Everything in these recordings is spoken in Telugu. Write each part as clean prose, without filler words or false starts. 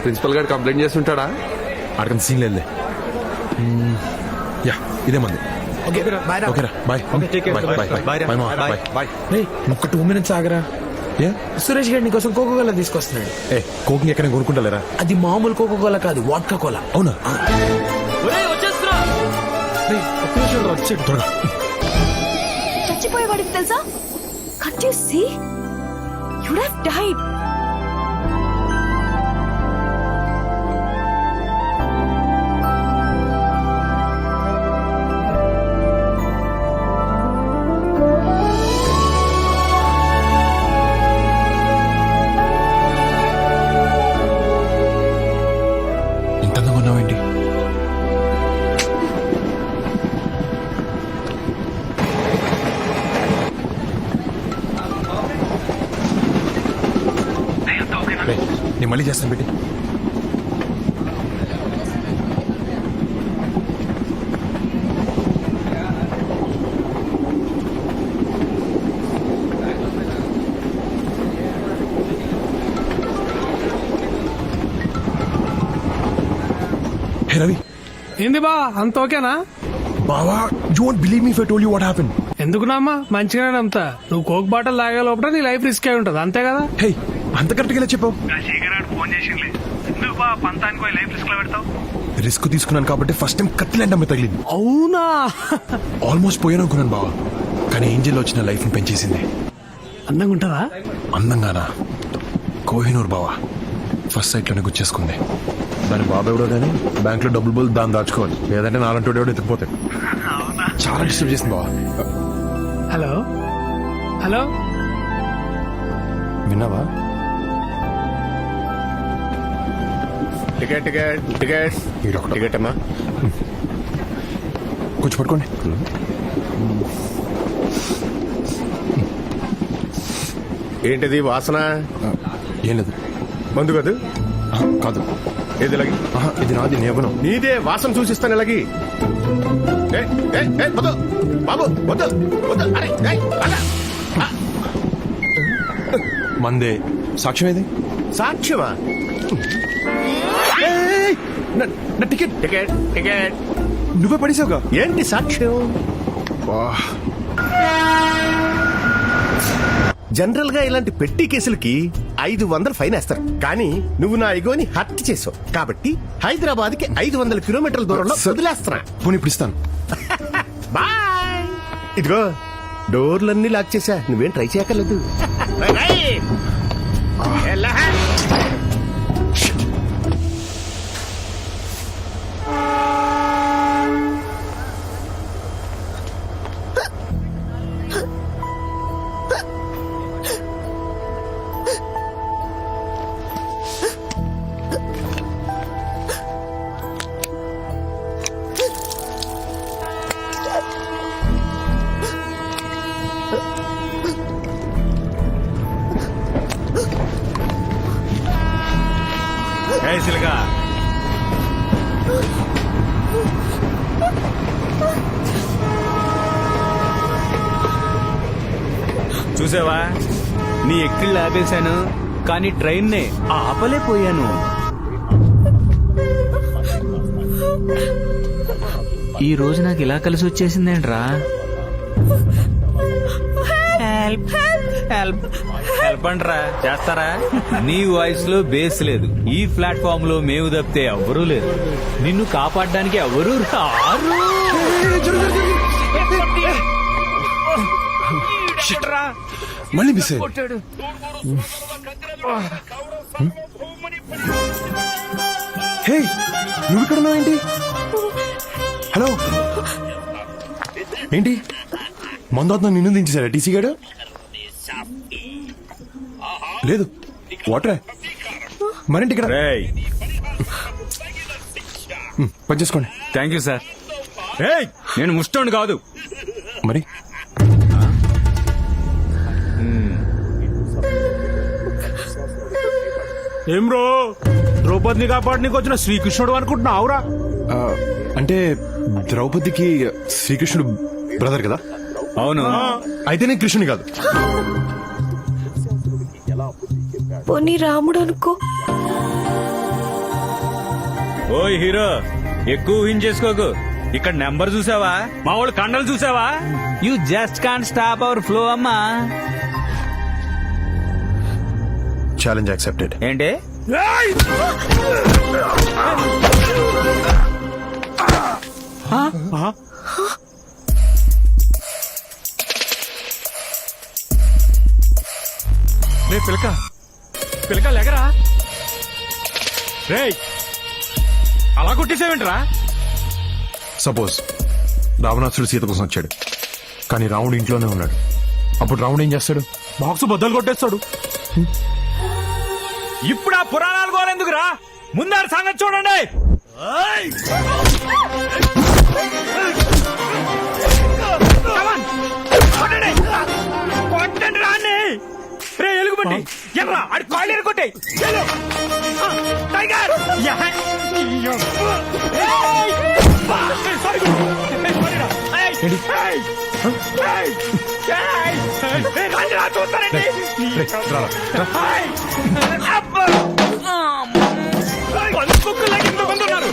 ప్రిన్సిపల్ గారు కంప్లైంట్ చేస్తుంటాడా? అడగంత సీన్ లేదులే. యా ఇదే మంది. ఓకేరా బాయ్. ఒక్క 2 minutes ఆగరా. సురేష్ గారి నీకోసం కోకోకోలా తీసుకొస్తున్నాడు. కోకింగ్ ఎక్కడ కొనుక్కుంటలేరా? అది మామూలు కోకోకోలా కాదు, వాడ్కా కోలా. అవునా? చచ్చిపోయేవాడికి తెలుసా? Can't you see? You would have died. ఇంత అందంగా ఉన్నావేంటి? నేను మళ్ళీ చేస్తాను పెట్టి. హే రవి. ఏంది బా అంత ఓకేనా? బావా, you won't believe me if I told you what happened. ఎందుకునమ్మా, మంచిగానే నమ్ముతా. నువ్వు కోక్ బాటిల్ లాగే లోపల నీ లైఫ్ రిస్క్ అయి ఉంటది, అంతే కదా? హే, అంత కరెక్ట్ గా చెప్పావు. రిస్క్ తీసుకున్నాను కాబట్టి ఫస్ట్ టైం కత్తిలాంటి అమ్మాయి తగిలింది. అవునా? ఆల్మోస్ట్ పోయాను అనుకున్నాను బావా, కానీ ఏంజల్ వచ్చిన లైఫ్ ని పెంచేసింది. అందంగా ఉంటుందా? అందంగానా? కోహినూర్ బావా ఫస్ట్ సైట్ లోనే గుచ్చేసుకుంది. దాని బాబు ఎవడో కానీ బ్యాంక్ లో డబ్బులు బోల్ దాన్ని దాచుకోవాలి, లేదంటే నాలంటి ఎవడో ఎత్తుకుపోతాడు. చాలా డిస్టర్బ్ చేసింది బావా. హలో హలో, విన్నావా? టికెట్ టికెట్ టికెట్ టికెట్ అమ్మా, కొంచెం పట్టుకోండి. ఏంటిది వాసన? ఏం లేదు. మందు కాదు? కాదు. ఏది ఇలాగి? ఇది నాది, నేను ఇవ్వను. నీదే, వాసన చూసిస్తాను ఇలాగి. వద్దు బాబు, వద్దు వద్దు. అరే అలా. మందే. సాక్ష్యం ఏది? సాక్ష్యమా? నా టికెట్. టికెట్ టికెట్ నువ్వే పడేసావుగా. ఏంటి సాక్ష్యం? జనరల్ గా ఇలాంటి పెట్టి కేసులకి 500 ఫైన్ వేస్తారు, కానీ నువ్వు నా ఇగోని హత్య చేసావు కాబట్టి హైదరాబాద్ కి 500 కిలోమీటర్ల దూరంలో వదిలేస్తున్నా. పోనీ ఇప్పుడు ఇస్తాను. బాయ్. ఇదిగో డోర్లన్నీ లాక్ చేశా, నువ్వేం ట్రై చేయక్కర్లేదు. చూసావా, నీ ఎక్కిళ్ళు ఆపేశాను కానీ ట్రైన్నే ఆపలేకపోయాను. ఈ రోజు నాకు ఇలా కలిసి వచ్చేసిందేంట్రా? హెల్ప్ హెల్ప్ హెల్ప్ అంట్రా, చేస్తారా? నీ వాయిస్ లో బేస్ లేదు, ఈ ప్లాట్ఫామ్ లో మేము తప్పితే ఎవ్వరూ లేరు, నిన్ను కాపాడడానికి ఎవరూ రారు. మళ్ళీ మిస్ హే, నువ్వు ఇక్కడ ఉన్నావు ఏంటి? హలో ఏంటి మందు నిన్ను దించేశాడా టీసీ గారు? లేదు వాటరే. మరేంటి ఇక్కడ? పనిచేసుకోండి. Thank you sir. నేను ముష్టోండి కాదు. మరి ఏం బ్రో, ద్రౌపదిని కాపాడనీకి వచ్చిన శ్రీకృష్ణుడు అనుకుంటున్నావురా? అంటే ద్రౌపదికి శ్రీకృష్ణుడు బ్రదర్ కదా? అవును. అయితే నేను కృష్ణుని కాదు. పోనీ రాముడు అనుకో. ఓ హీరో ఎక్కువ ఊహించేసుకోకు. ఇక్కడ నెంబర్ చూసావా? మా వాళ్ళు కండలు చూసావా? You just can't stop our flow అమ్మా. Challenge accepted. ఏంటి? రే పిలక పిలక లేకరా. రే అలా కొట్టేసావేంట్రా? సపోజ్ రావణాసుడు సీత కోసం వచ్చాడు, కానీ రావణుడు ఇంట్లోనే ఉన్నాడు. అప్పుడు రావణుడు ఏం చేస్తాడు? బాక్స్ బద్దలు కొట్టేస్తాడు. ఇప్పుడు ఆ పురాణాలు కోరెందుకురా? ముందారు సంగతి చూడండి. Come on. కొట్టండి. కొట్టండి రాని. రే ఎలుగుబంటి ఎర్రా ఆడి కాళ్ళు ఎరుకొట్టాయి. టైగర్ యా. ఏయ్! సారీ. సారీరా. ఏయ్! ఏయ్! ఏయ్! ఏయ్! రండి రా చూస్తారండి. ఏయ్! అబ్బా! పంచుకుక్కలాగా ఇంతమంది ఉన్నారు.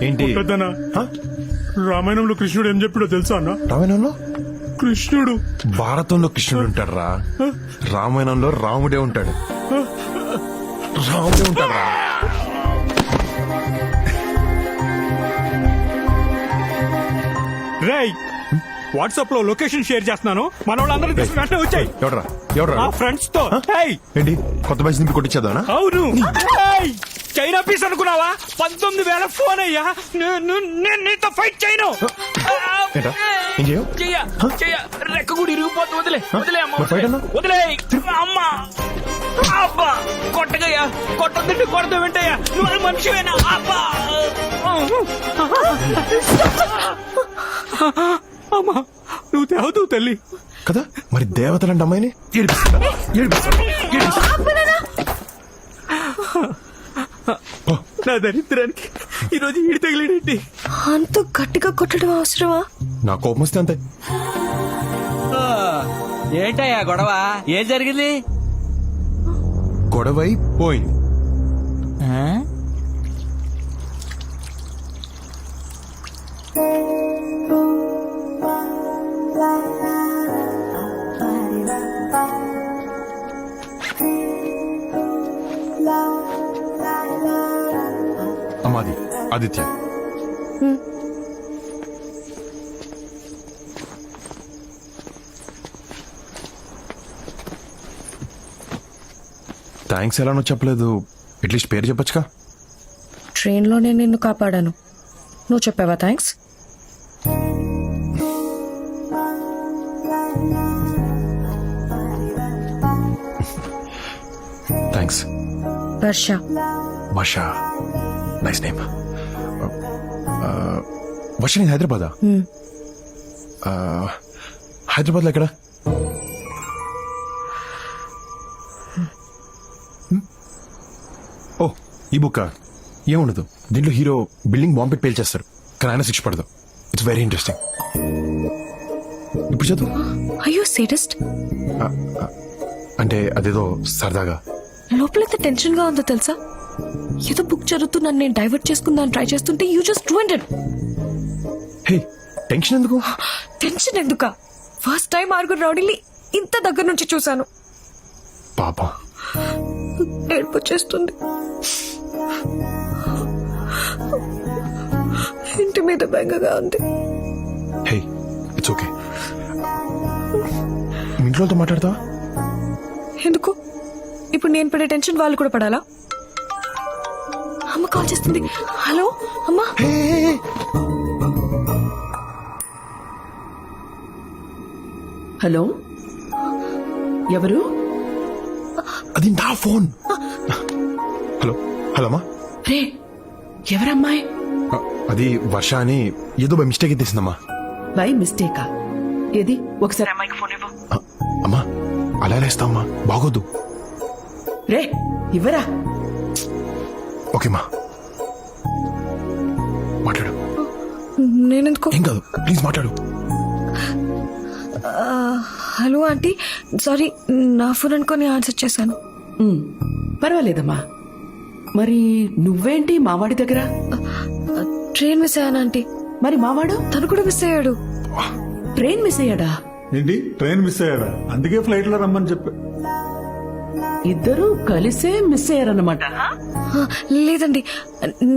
ఏంటి? రామాయణంలో కృష్ణుడు ఏం చెప్పాడో తెలుసా అన్న? రామాయణంలో కృష్ణుడు భారతంలో కృష్ణుడు ఉంటాడు రా, రామాయణంలో రాముడే ఉంటాడు. రాముడే ఉంటాడు రా. రేయ్ వాట్సాప్ లో లొకేషన్ షేర్ చేస్తున్నాను. మన వాళ్ళందరూ తీసుకుని వెంటనే వచ్చాయి. ఎవడ్రా ఎవడ్రా? మా ఫ్రెండ్స్ తో. ఏయ్! ఏంటి కొత్త బయసు నింపి కొట్టించేద్దానా? అవును. ఏయ్! చైనా పీస్ అనుకున్నావా? 19,000 ఫోన్ అయ్యా. నేను నీతో ఫైట్ చేయను. ఏంటా ఏం చేయవు? రెక్క కూడా ఇరిగిపోతుంది. వదిలే వదిలే అమ్మ, మరి ఫైట్ అన్నా? వదిలే అమ్మా. అబ్బా కొట్టగయ్యా, కొట్టొద్దంటే కొడతా వెంటయ్యా. నువ్వు మనిషివేనా? అబ్బా అమ్మా నువ్వు తేవతావు తల్లి. కదా మరి దేవతలంటే అమ్మాయిని ఏడిపిస్తాడా? ఏడిపిస్తాడా? నా దరిద్రానికి ఈరోజు ఈడి తగిలేడేంటి? అంత గట్టిగా కొట్టడం అవసరమా? నా కోపం వస్తే అంతే. ఏంటయ్యా గొడవ? ఏం జరిగింది? గొడవై పోయింది. అమ్మాది ఆదిత్య. థ్యాంక్స్ ఎలానో చెప్పలేదు, అట్లీస్ట్ పేరు చెప్పొచ్చుగా. ట్రైన్లోనే నిన్ను కాపాడాను, నువ్వు చెప్పావా థ్యాంక్స్? థ్యాంక్స్. వర్ష. వర్ష, నైస్ నేమ్. వర్ష నేను హైదరాబాదా? హైదరాబాద్లో ఎక్కడ? ఓ ఈ బుక్ ఏముండదు, దీంట్లో హీరో బిల్డింగ్ బాంబ్ పెట్టి పేల్చేస్తారు, కానీ ఆయన శిక్ష పడదు. It's very interesting. ఇప్పుడు చదువు. అయ్యో సేటెస్ట్. అంటే అదేదో సరదాగా. లోపల ఎంత టెన్షన్ గా ఉందో తెలుసా? ఏదో బుక్ చదువుతూ నన్ను నేను డైవర్ట్ చేసుకుందాన్ని ట్రై చేస్తుంటే you just ruined it. Hey tension ఎందుకు? టెన్షన్ ఎందుక? ఫస్ట్ టైం ఆరుగురు రౌడీని ఇంత దగ్గర నుంచి చూశాను. పాపం. ఏడుపు చేస్తుంది. ఇంటి మీద బెంగగా ఉంది. Hey it's okay. ఇంట్లోతో మాట్లాడతావా? ఎందుకు? ఇప్పుడు నేను పడే టెన్షన్ వాళ్ళు కూడా పడాలా? అమ్మ కాల్ చేస్తుంది. హలో అమ్మా. హలో ఎవరు? అది నా ఫోన్. హలో హలో అమ్మా. రే ఎవరమ్మాయి? అది వర్ష అని ఏదో బై మిస్టేక్ ఎత్తేసిందమ్మా. బై మిస్టేకా? ఏది ఒకసారి అమ్మాయికి ఫోన్ ఇవ్వు. అమ్మా అలా ఎలా ఇస్తావమ్మా, బాగోద్దు. రే ఇవ్వరా. ఓకేమ్మా. మాట్లాడు. నేనెందుకు? ఏం కాదు, ప్లీజ్ మాట్లాడు. హలో ఆంటీ, సారీ, నా ఫోన్ అనుకొని ఆన్సర్ చేశాను. పర్వాలేదమ్మా. మరి నువ్వేంటి మావాడి దగ్గర? ట్రైన్ మిస్ అయ్యాను ఆంటీ. మరి మావాడు తను కూడా మిస్ అయ్యాడు. ట్రైన్ మిస్ అయ్యాడా? ఏంటి ట్రైన్ మిస్ అయ్యాడా? అందుకే ఫ్లైట్ లో రమ్మని చెప్పా. ఇద్దరు కలిసే మిస్ అయ్యారన్నమాట. లేదండి,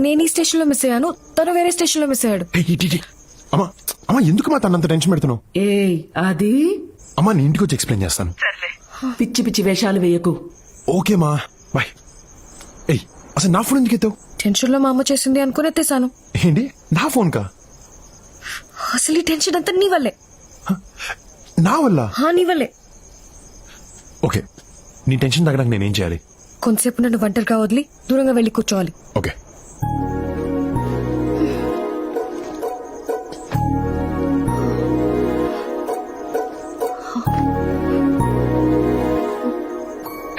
నేను ఈ స్టేషన్ లో మిస్ అయ్యాను, తను వేరే స్టేషన్ లో మిస్ అయ్యాడు. ఏయ్, ఇటు. అమ్మా అమ్మా, ఎందుకు మా తనంత టెన్షన్ పెడుతున్నావు? ఏయ్ అది అమ్మా, నీ ఇంటికి వచ్చి ఎక్స్ప్లెయిన్ చేస్తాను. పిచ్చి పిచ్చి వేషాలు వేయకు. ఓకే మా బాయ్. ఏయ్, అసలు నా ఫోన్ ఎందుకు ఎత్తావు? టెన్షన్ లో మా అమ్మ చేసింది అనుకుని ఎత్తేసాను. ఏంటి, నా ఫోన్ కా? అసలు ఈ టెన్షన్ అంతా నీ వల్లే. నా వల్ల? నీ వల్లే. ఓకే, నీ టెన్షన్ తగ్గడానికి నేనేం చేయాలి? కొంతసేపు నన్ను ఒంటరిగా వదిలి దూరంగా వెళ్ళి కూర్చోవాలి. Okay.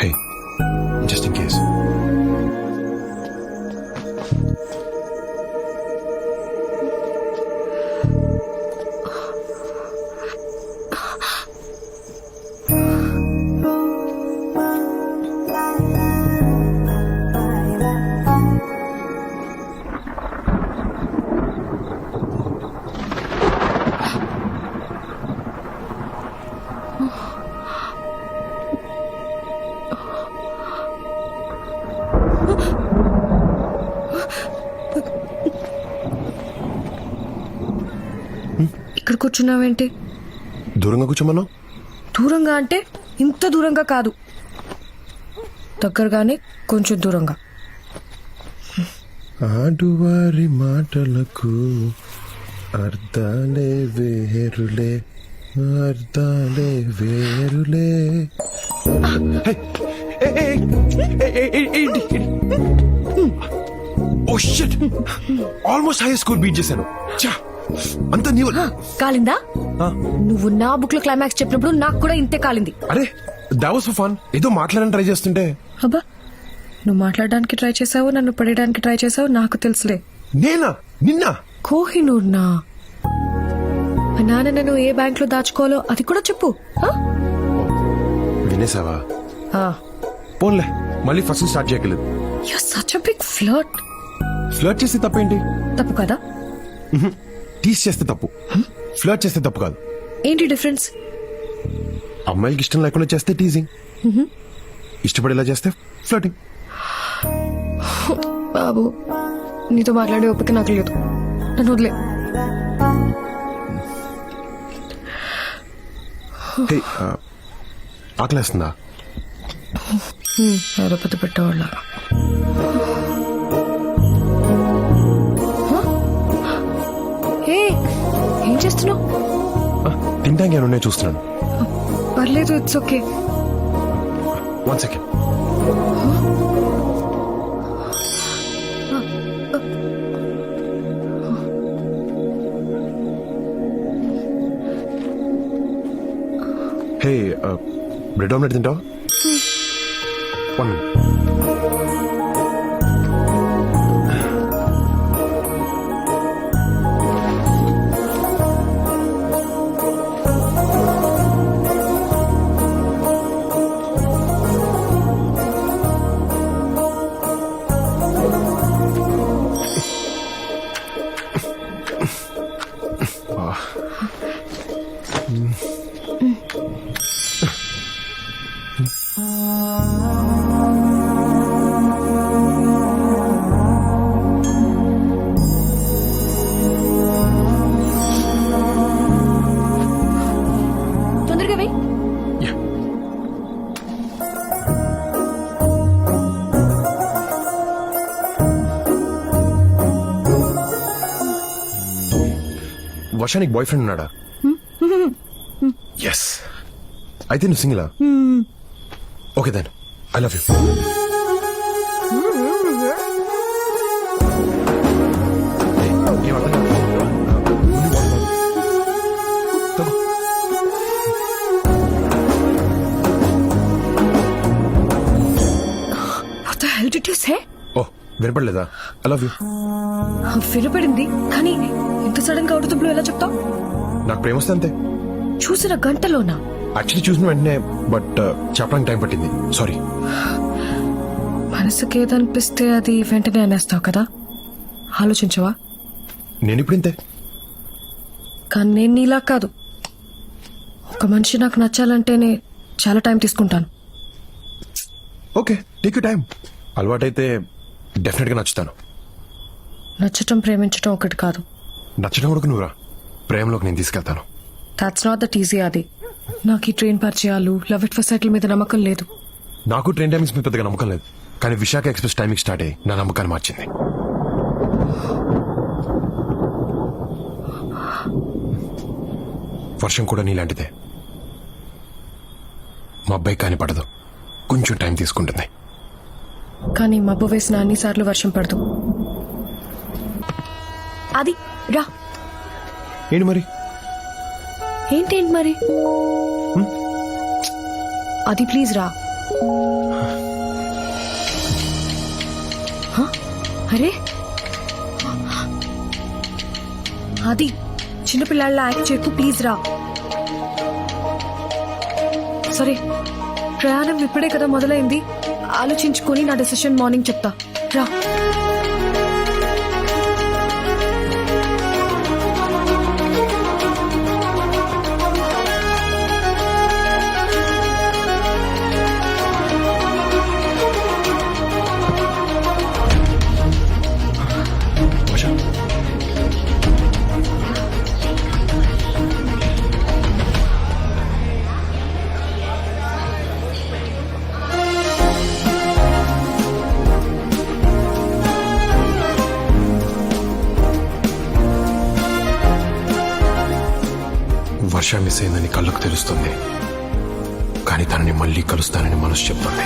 Hey, just in case. ఇక్కడ కూర్చున్నావేంటి? దూరంగా కూర్చోమన్నావు? దూరంగా అంటే ఇంత దూరంగా కాదు, దగ్గరగానే కొంచెం దూరంగా. ఆడువారి మాటలకు అర్థాలే వేరులే, అర్థాలే వేరులే. Oh shit, almost high school beat చేశాను. ఛా, అంత నీవు. కాలిందా? నువ్వు నా బుక్ లో క్లైమాక్స్ చెప్పినప్పుడు నాకు కూడా ఇంతే కాలింది. అరే, that was for fun. ఏదో మాట్లాడని ట్రై చేస్తుంటే. అబ్బా, నువ్వు మాట్లాడడానికి ట్రై చేసావు, నన్ను పడేయడానికి ట్రై చేసావు, నాకు తెలుసులే. నేనా? నిన్న? కోహినూర్ నా మా నాన్న నన్ను ఏ బ్యాంక్ లో దాచుకోవాలో అది కూడా చెప్పు. వినేసావా? పోన్లే, మళ్ళీ ఫస్ట్ స్టార్ట్ చేయగలదు. You're such a big flirt. Flirt చేస్తే తప్పేంటి? తప్పు కదా? టీస్ చేస్తే తప్పు, ఫ్లర్ట్ చేస్తే తప్పు కాదు. ఏంటి డిఫరెన్స్? అమ్మాయిలకి ఇష్టం లేకుండా చేస్తే టీజింగ్, ఇష్టపడేలా చేస్తే ఫ్లర్టింగ్. బాబు, నీతో మాట్లాడే ఓపిక నాకు లేదు, నన్ను వదిలే. హే, ఆకలేస్తుందా? ఎవరో పెద్ద పెట్టేవాళ్ళ. ఏం చేస్తున్నావు? తింటానికి ఏమైనా ఉన్నాయో చూస్తున్నాను. పర్లేదు, it's okay. 1 second. Hey, bread omelette తింటావా? 1 minute. తొందరగా వెయ్యి. Yeah. వర్షానికి బాయ్ ఫ్రెండ్ ఉన్నాడా? ఎస్. అయితే నువ్వు సింగిలా? Okay then, I love you. What the hell did you say? ఓ, వినపడలేదా? I love you. వినపడింది కానీ ఇంత సడన్ గా అవుతుంది ఎలా చెప్తావు? నాకు ప్రేమ వస్తే అంతే. చూసిన గంటలోనా? యాక్చువల్లీ చూసిన వెంటనే, బట్ చెప్పడానికి టైం పట్టింది. సారీ. మనసుకి ఏదనిపిస్తే అది వెంటనే అనేస్తావు కదా, ఆలోచించవా? నేను ఇప్పుడు ఇంతే. కానీ నేను నీలా కాదు. ఒక మనిషి నాకు నచ్చాలంటేనే చాలా టైం తీసుకుంటాను. Okay, take you time. అలవాటైతే డెఫినెట్ గా నచ్చుతాను. నచ్చటం ప్రేమించటం ఒకటి కాదు. నచ్చడం కూడా నువ్వురా, ప్రేమలోకి నేను తీసుకెళ్తాను. That's not that easy. అది నాకు ఈ ట్రైన్ పరిచయాలు, లవ్ ఎట్ ఫస్ట్ సైట్ మీద నమ్మకం లేదు. నాకు ట్రైన్ టైమింగ్స్ మీద పెద్దగా నమ్మకం లేదు, కానీ విశాఖ ఎక్స్ప్రెస్ టైమింగ్ స్టార్ట్ అయ్యి నా నమ్మకాన్ని మార్చింది. వర్షం కూడా నీలాంటిదే. మా అబ్బాయి కాని పడదు, కొంచెం టైం తీసుకుంటుంది. కానీ మబ్బు వేసిన అన్నిసార్లు వర్షం పడదు. అది రా. ఏంటి మరి? ఏంటేంటి మరి? అది ప్లీజ్ రా. హ? అరే అది చిన్నపిల్లాళ్ళ యాక్ట్ చేయకు, ప్లీజ్ రా. సరే, ప్రయాణం ఇప్పుడే కదా మొదలైంది, ఆలోచించుకొని నా డెసిషన్ మార్నింగ్ చెప్తా. రా. వర్ష మిస్ అయిందని కళ్ళకు తెలుస్తుంది, కానీ తనని మళ్ళీ కలుస్తానని మనసు చెప్తుంది.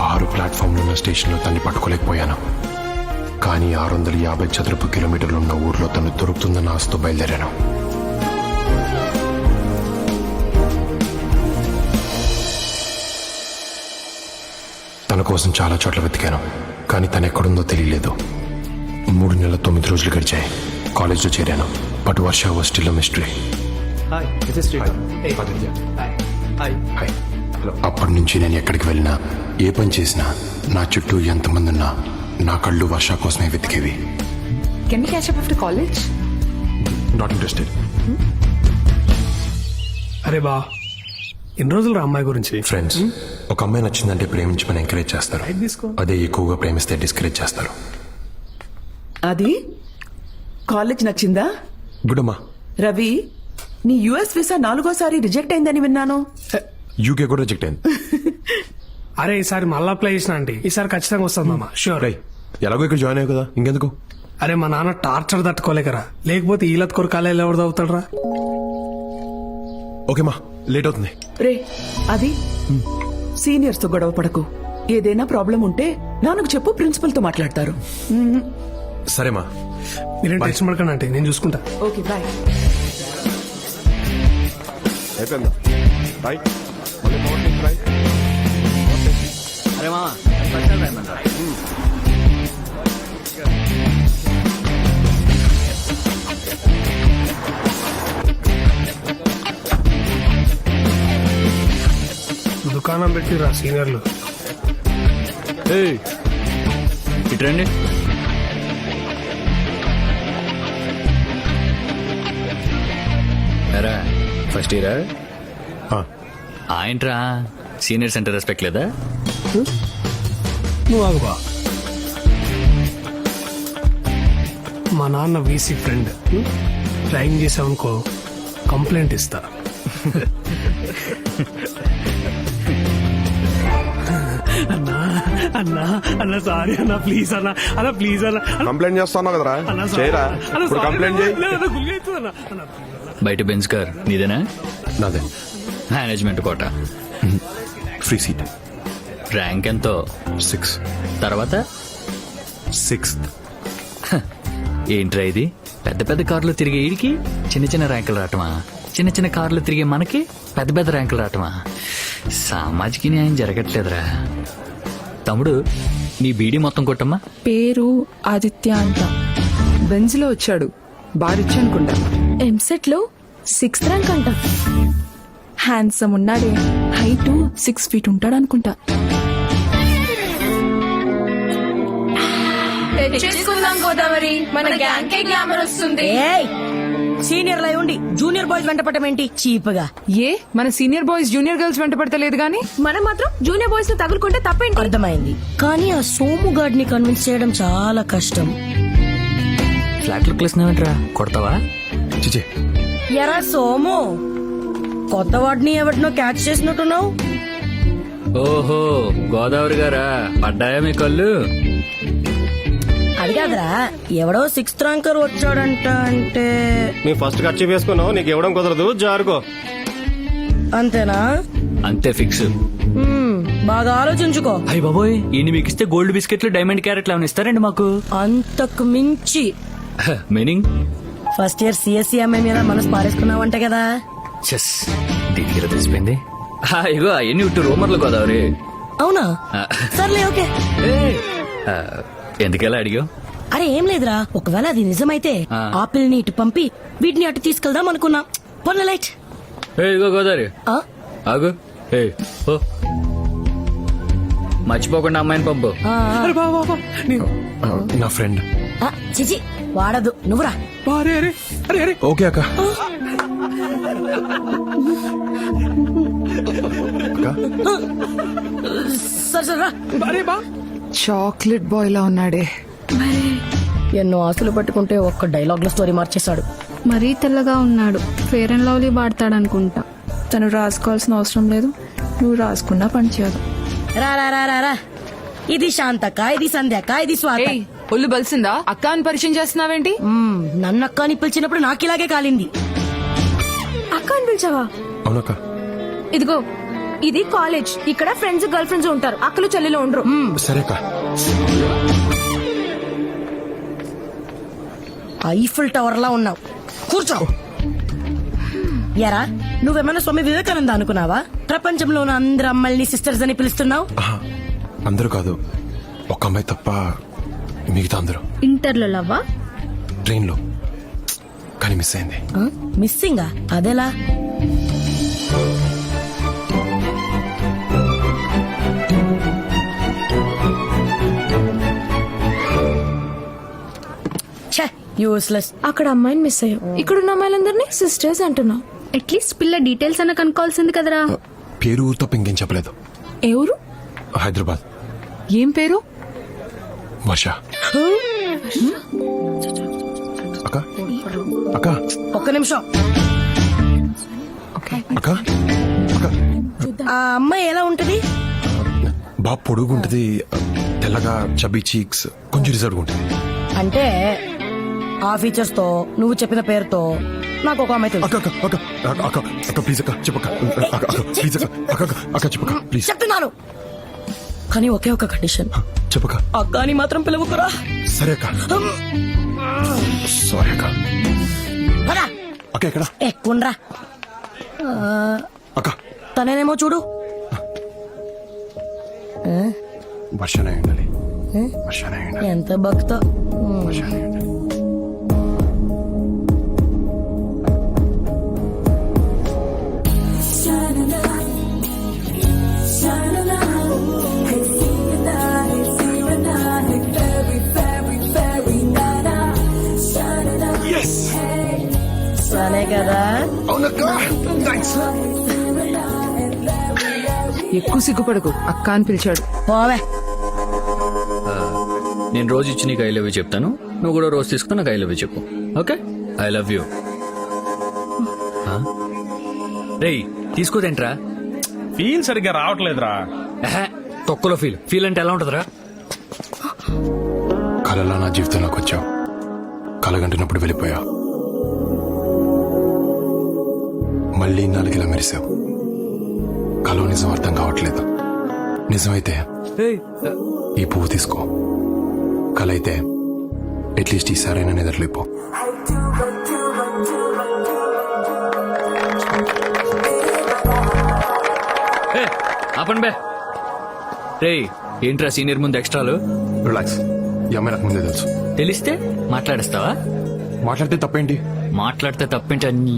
ఆరు ప్లాట్ఫామ్లు ఉన్న స్టేషన్లో తన్ని పట్టుకోలేకపోయాను, కానీ 650 చదరపు కిలోమీటర్లు ఉన్న ఊర్లో తను దొరుకుతుందన్న ఆశతో బయలుదేరాను. తన కోసం చాలా చోట్ల వెతికాను, కానీ తను ఎక్కడుందో తెలియలేదు. 3 నెలల 9 రోజులు గడిచాయి. కాలేజ్లో చేరాను, but Varsha was still a mystery. అప్పటి నుంచి నేను ఎక్కడికి వెళ్ళినా, ఏ పని చేసినా, నా చుట్టూ ఎంతమంది ఉన్నా నా కళ్ళు వర్ష కోసమే వెతికేవి. Can we catch up after college? Not interested. అరే బా, ఎన్ని రోజులు రా అమ్మాయి గురించి? ఫ్రెండ్స్, ఒక అమ్మాయి నచ్చిందంటే ప్రేమించమని ఎంకరేజ్ చేస్తారు, అదే ఎక్కువగా ప్రేమిస్తే డిస్కరేజ్ చేస్తారు. అది కాలేజ్ నచ్చిందా? గుడ్ అమ్మా. రవి, నీ యుఎస్ వీసా 4గోసారి రిజెక్ట్ అయిందని విన్నాను. యూకే కూడా రిజెక్ట్ అయింది. అరే ఈసారి మళ్ళీ అప్లై చేసిన ఆంటీ, ఈసారి ఖచ్చితంగా వస్తుంది మామ, షూర్. రై, ఎలాగో ఇక్కడ జాయిన్ అయ్యావు కదా, ఇంకెందుకు? అరే మా నాన్న టార్చర్ తట్టుకోలేకరా, లేకపోతే ఈలత్ కొరకాల ఎవరు అవుతాడు రా. ఓకే మా, లేట్ అవుతుంది. రే, అది సీనియర్స్ తో గొడవ పడకు. ఏదైనా ప్రాబ్లం ఉంటే నాన్నకు చెప్పు, ప్రిన్సిపల్ తో మాట్లాడతారు. సరేమా, మీరేం టెన్షన్ పడకండి అంటే, నేను చూసుకుంటా. Okay, bye. అరే మామ, దుకాణం పెట్టిరా సీనియర్లు. ఇట్రండి. ఎరా ఫస్ట్ ఇయరా? ఏంట్రా సీనియర్స్ అంటే రెస్పెక్ట్ లేదా? నువ్వు ఆగుబా. మా నాన్న వీసీ ఫ్రెండ్, డ్రైవింగ్ చేసావనుకో కంప్లైంట్ ఇస్తా. అన్నా అన్నా అన్న సారీ అన్న, ప్లీజ్ అన్న, అన్న ప్లీజ్ అన్న. కంప్లైంట్ చేస్తాను కదరా, అన్న చేయరా? అన్న ఇప్పుడు కంప్లైంట్ చేయి. బయట బెంచ్ కార్ నీదేనా? నాదే. Management quota, free seat. Rank ఎంతో? 6. తర్వాత 6th. ఏంట్రా ఇది? పెద్ద పెద్ద కార్లు తిరిగే ఈడికి చిన్న చిన్న ర్యాంకులు రావటమా, చిన్న చిన్న కార్లు తిరిగే మనకి పెద్ద పెద్ద ర్యాంకులు రావటమా? సామాజిక న్యాయం జరగట్లేదురా. తమ్ముడు, నీ బీడీ మొత్తం కొట్టమ్మా. పేరు ఆదిత్య అంట. బెంజ్ లో వచ్చాడు. బారిచ్చి అనుకుంటా. ఎంసెట్ లో 6th ర్యాంక్ అంట. హ్యాండ్సమ్ ఉన్నాడే. హైట్ 6 feet ఉంటాడు అనుకుంటా. తెచ్చేసుకుందాం గోదావరి, మన గ్యాంగ్ కే గ్లామర్ వస్తుంది. సీనియర్ లై ఉండి జూనియర్ బాయ్స్ వెంట పట్టమేంటి చీప్గా? ఏ మన సీనియర్ బాయ్స్ జూనియర్ గర్ల్స్ వెంట పడతలేదు గానీ మనం మాత్రం జూనియర్ బాయ్స్ ని తగులుకుంటే తప్పేంటి? అర్థమైంది, కానీ ఆ సోము గార్డ్ ని కన్విన్స్ చేయడం చాలా కష్టం. ఫ్లాట్ లుక్ లేసినావేంట్రా, కొడతావా? చిచే ఎరా సోము, కొత్త వాడిని ఎవరినో క్యాచ్ చేసినట్టున్నావు. ఓహో, గోదావరి గారా, పడ్డాయా మీ కళ్ళు? అడిగాదరా, ఎవడో 6th ర్యాంకర్ వచ్చాడంట అంటే. మేము ఫస్ట్ ఖర్చు వేసుకున్నావు, నీకు ఇవ్వడం కుదరదు, జారుకో. అంతేనా? అంతే ఫిక్స్. బాగా ఆలోచించుకో. అయ్య బాబోయ్, ఈయన మీకు ఇస్తే గోల్డ్ బిస్కెట్లు డైమండ్ క్యారెట్లు ఏమైనా ఇస్తారండి మాకు? అంతకు మించి. మీనింగ్? ఫస్ట్ ఇయర్ సిఎస్సి అమ్మాయి మీద మనసు పారేసుకున్నావంట కదా. చెస్, దీనికి తెలిసిపోయింది. ఇగో అవన్నీ ఇటు రూమర్లు గోదావరి. అవునా? సర్లే, ఓకే. ఎందుకెలా అడిగావు? అరే ఏం లేదురా, ఒకవేళ అది నిజమైతే ఆపిల్ని ఇటు పంపి వీటిని అటు తీసుకెళ్దాం అనుకున్నా. పొన్న లైట్. ఇగో గోదావరి, ఆగు. ఓ, మర్చిపోకుండా అమ్మాయిని పంపు. నా ఫ్రెండ్. చిచి, వాడదు, నువ్వురా. ఓకే అక్క. సరే సరే రా. చాక్లెట్ బాయ్ లా ఉన్నాడే. ఎన్నో ఆస్తులు పట్టుకుంటే ఒక్క డైలాగ్ లో స్టోరీ మార్చేశాడు. మరీ తెల్లగా ఉన్నాడు. ఫేర్ అండ్ లవ్లీ వాడతాడనుకుంటా. తను రాసుకోవాల్సిన అవసరం లేదు, నువ్వు రాసుకున్నా పనిచేయదు. రా రా రా రా రా. ఇది శాంతక్క, ఇది సంధ్యక్క, ఇది స్వాత. ఒళ్ళు బలిసిందా? అక్క అని పరిచయం చేస్తున్నావేంటి? నన్ను అక్క అని పిలిచినప్పుడు నాకు ఇలాగే కాలింది. అక్క అని పిలిచావా? అవునక్క. ఇదిగో, ఇది కాలేజ్. ఇక్కడ ఫ్రెండ్స్ గర్ల్ ఫ్రెండ్స్ ఉంటారు, అక్కలు చెల్లెలు ఉండరు. సరే అక్క. ఐఫిల్ టవర్ లా ఉన్నావు, కూర్చో. ఎరా, నువ్వేమైనా స్వామి వివేకానంద అనుకున్నావా? ప్రపంచంలో ఉన్న అందరు అమ్మాయిని సిస్టర్స్ అని పిలుస్తున్నావు. అందరూ కాదు, ఒక అమ్మాయి తప్ప మిగతా అందరూ. ఇంటర్లో లవ్వా? ట్రైన్ లో, కానీ మిస్ అయింది. మిస్సింగా? అదెలా? యూస్లెస్. అక్కడ అమ్మాయిని మిస్ అయ్యావు, ఇక్కడున్న అమ్మాయిలందరినీ సిస్టర్స్ అంటున్నావు. అట్లీస్ట్ పిల్ల డీటెయిల్స్ అన్న కనుక్కోవాల్సింది కదరా. పేరు ఊరు తప్ప ఇంకేం చెప్పలేదు. ఏ ఊరు? హైదరాబాద్. ఏం పేరు? వర్ష. అక్క అక్క ఒక్క నిమిషం. అక్క అక్క, ఆ అమ్మాయి ఎలా ఉంటది? బాగా పొడుగుంటది, తెల్లగా, చబ్బీ చీక్స్, కొంచెం రిజర్వ్ ఉంటుంది. అంటే ఆ ఫీచర్స్ తో నువ్వు చెప్పిన పేరుతో నాకు ఒక అమ్మాయి తెలుసు. అక్క అక్క అక్క అక్క అక్క ప్లీజ్ అక్క చెప్పక్క. అక్క అక్క ప్లీజ్ అక్క. అక్క అక్క చెప్పక్క ప్లీజ్. చెప్తున్నాను, కానీ ఒకే ఒక కండిషన్. చెప్పక్క. అక్క అని మాత్రం పిలువుకురా. సరే అక్క. సారీ అక్క. అక్క ఎక్కడ? ఎక్కుండ్రా. అక్క తనేనేమో చూడు. వర్షనే ఉండాలి. వర్షనే ఉండాలి. ఎంత భక్త. వర్షనే ఉండాలి. సరే కదా. ఎక్కువ సిగ్గుపడకు, అక్క అని పిలిచాడు. పోవే. నేను రోజు ఇచ్చి నీకు ఐ లవ్ యూ చెప్తాను, నువ్వు కూడా రోజు తీసుకుని నాకు ఐ లవ్ యూ చెప్పు. ఓకే? I love you. రేయ్, తీసుకోదేంట్రా? ఫీల్ సరిగ్గా రావట్లేదురా. తొక్కలో ఫీల్. ఫీల్ అంటే ఎలా ఉంటుందిరా? కలలా నా జీవితంలోకి వచ్చావు, కలగంటున్నప్పుడు వెళ్ళిపోయావు, మళ్ళీ నాలుగిలా మెరిసావు. కలో నిజం అర్థం కావట్లేదు. నిజమైతే ఈ పువ్వు తీసుకో, కల అయితే అట్లీస్ట్ ఈసారైనా నిద్రలేపో. ఆపండి బే. రే ఏంట్రా సీనియర్ ముందు ఎక్స్ట్రాలు? రిలాక్స్, ఈ అమ్మాయి నాకు ముందే తెలుసు. తెలిస్తే మాట్లాడేస్తావా? మాట్లాడితే తప్పేంటి? మాట్లాడితే తప్పేంటి అన్ని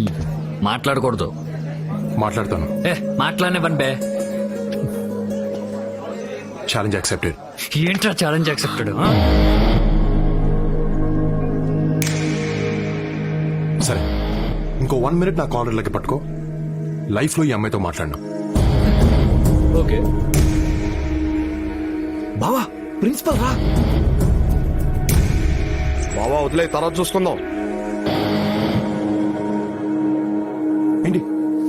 మాట్లాడకూడదు. మాట్లాడతాను. మాట్లాడనివ్వండి బే. Challenge accepted. ఏంట్రా ఛాలెంజ్ యాక్సెప్టెడ్? సరే, ఇంకో 1 minute నా కాలర్లకి పట్టుకో. లైఫ్ లో ఈ అమ్మాయితో మాట్లాడినా. ఓకే బావా, ప్రిన్సిపల్ రా. బావా వదిలే, తర్వాత చూసుకుందాం. ఏంటి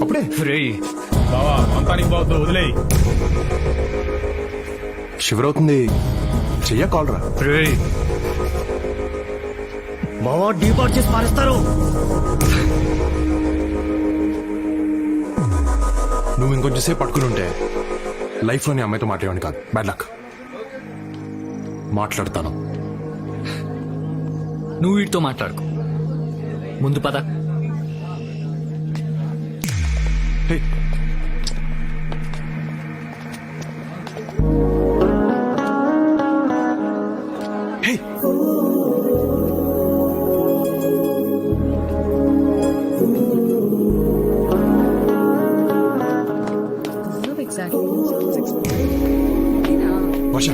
అప్పుడే? రే బావా మొత్తానికి బావద్దు, వదిలేయి. షివర్ అవుతుంది, చెయ్య కాల్ రా. రే మావా డీపాట్ చేసి పారేస్తారు. నువ్వు ఇంకొంచెం సేపు పట్టుకుని ఉంటే లైఫ్ లోని అమ్మాయితో మాట్లాడేవాడిని కాదు. Bad luck. మాట్లాడతాను. నువ్వు వీటితో మాట్లాడుకో. ముందు పద. హే, హే, వర్ష,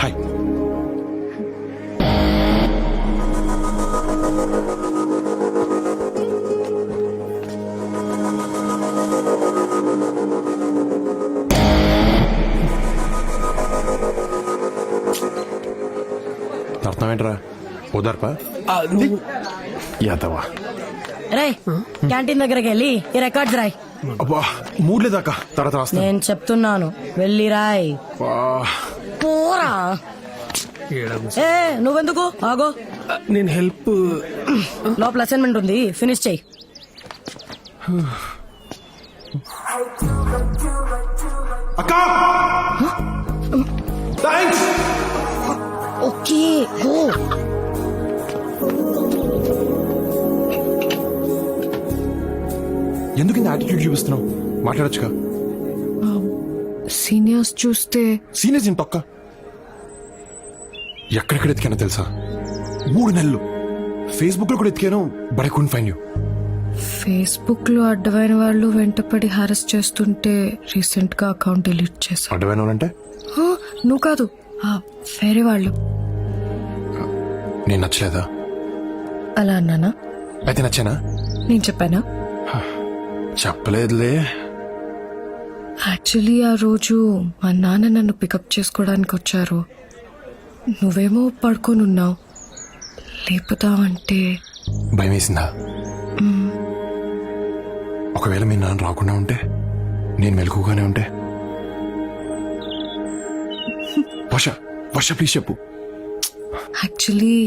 హాయ్. అర్థం ఏంట్రా? ఓదార్పా యాదవా. రే క్యాంటీన్ దగ్గరకి వెళ్ళి ఈ రికార్డ్స్ రాయ్. అబ్బా మూడ్ లేదాకా, తర్వాత రాస్తా. నేను చెప్తున్నాను వెళ్ళి రాయ్. పోరా. ఏ నువ్వెందుకు ఆగో, నేను హెల్ప్. లోపల అసైన్మెంట్ ఉంది, ఫినిష్ చెయ్యి. అక్కా, థాంక్స్. Okay go. ఎందుకు ఇంత యాటిట్యూడ్ చూపిస్తున్నావు? మాట్లాడొచ్చుగా. సీనియర్స్ చూస్తే సీనియర్స్ ఏం తొక్క. ఎక్కడెక్కడ ఎతికానో తెలుసా? 3 నెలలు. ఫేస్బుక్ లో కూడా ఎతికాను, but I couldn't find you. Facebook లో అడ్డమైన వాళ్ళు వెంటపడి హారెస్ చేస్తుంటే రీసెంట్ గా అకౌంట్ డిలీట్ చేశా. అడ్డమైన వాళ్ళంటే? నువ్వు కాదు, వేరే వాళ్ళు. నేను నచ్చలేదా? అలా అన్నానా? అయితే నచ్చానా? నేను చెప్పానా? చెప్పలేదులే. యాక్చువల్లీ ఆ రోజు మా నాన్న నన్ను పికప్ చేసుకోవడానికి వచ్చారు. నువ్వేమో పడుకొని ఉన్నావు. లేపుతావంటే భయం వేసిందా? ఒకవేళ మీ నాన్న రాకుండా ఉంటే, నేను మెలకుగానే ఉంటే? వర్ష, వర్ష ప్లీజ్ చెప్పు. యాక్చువల్లీ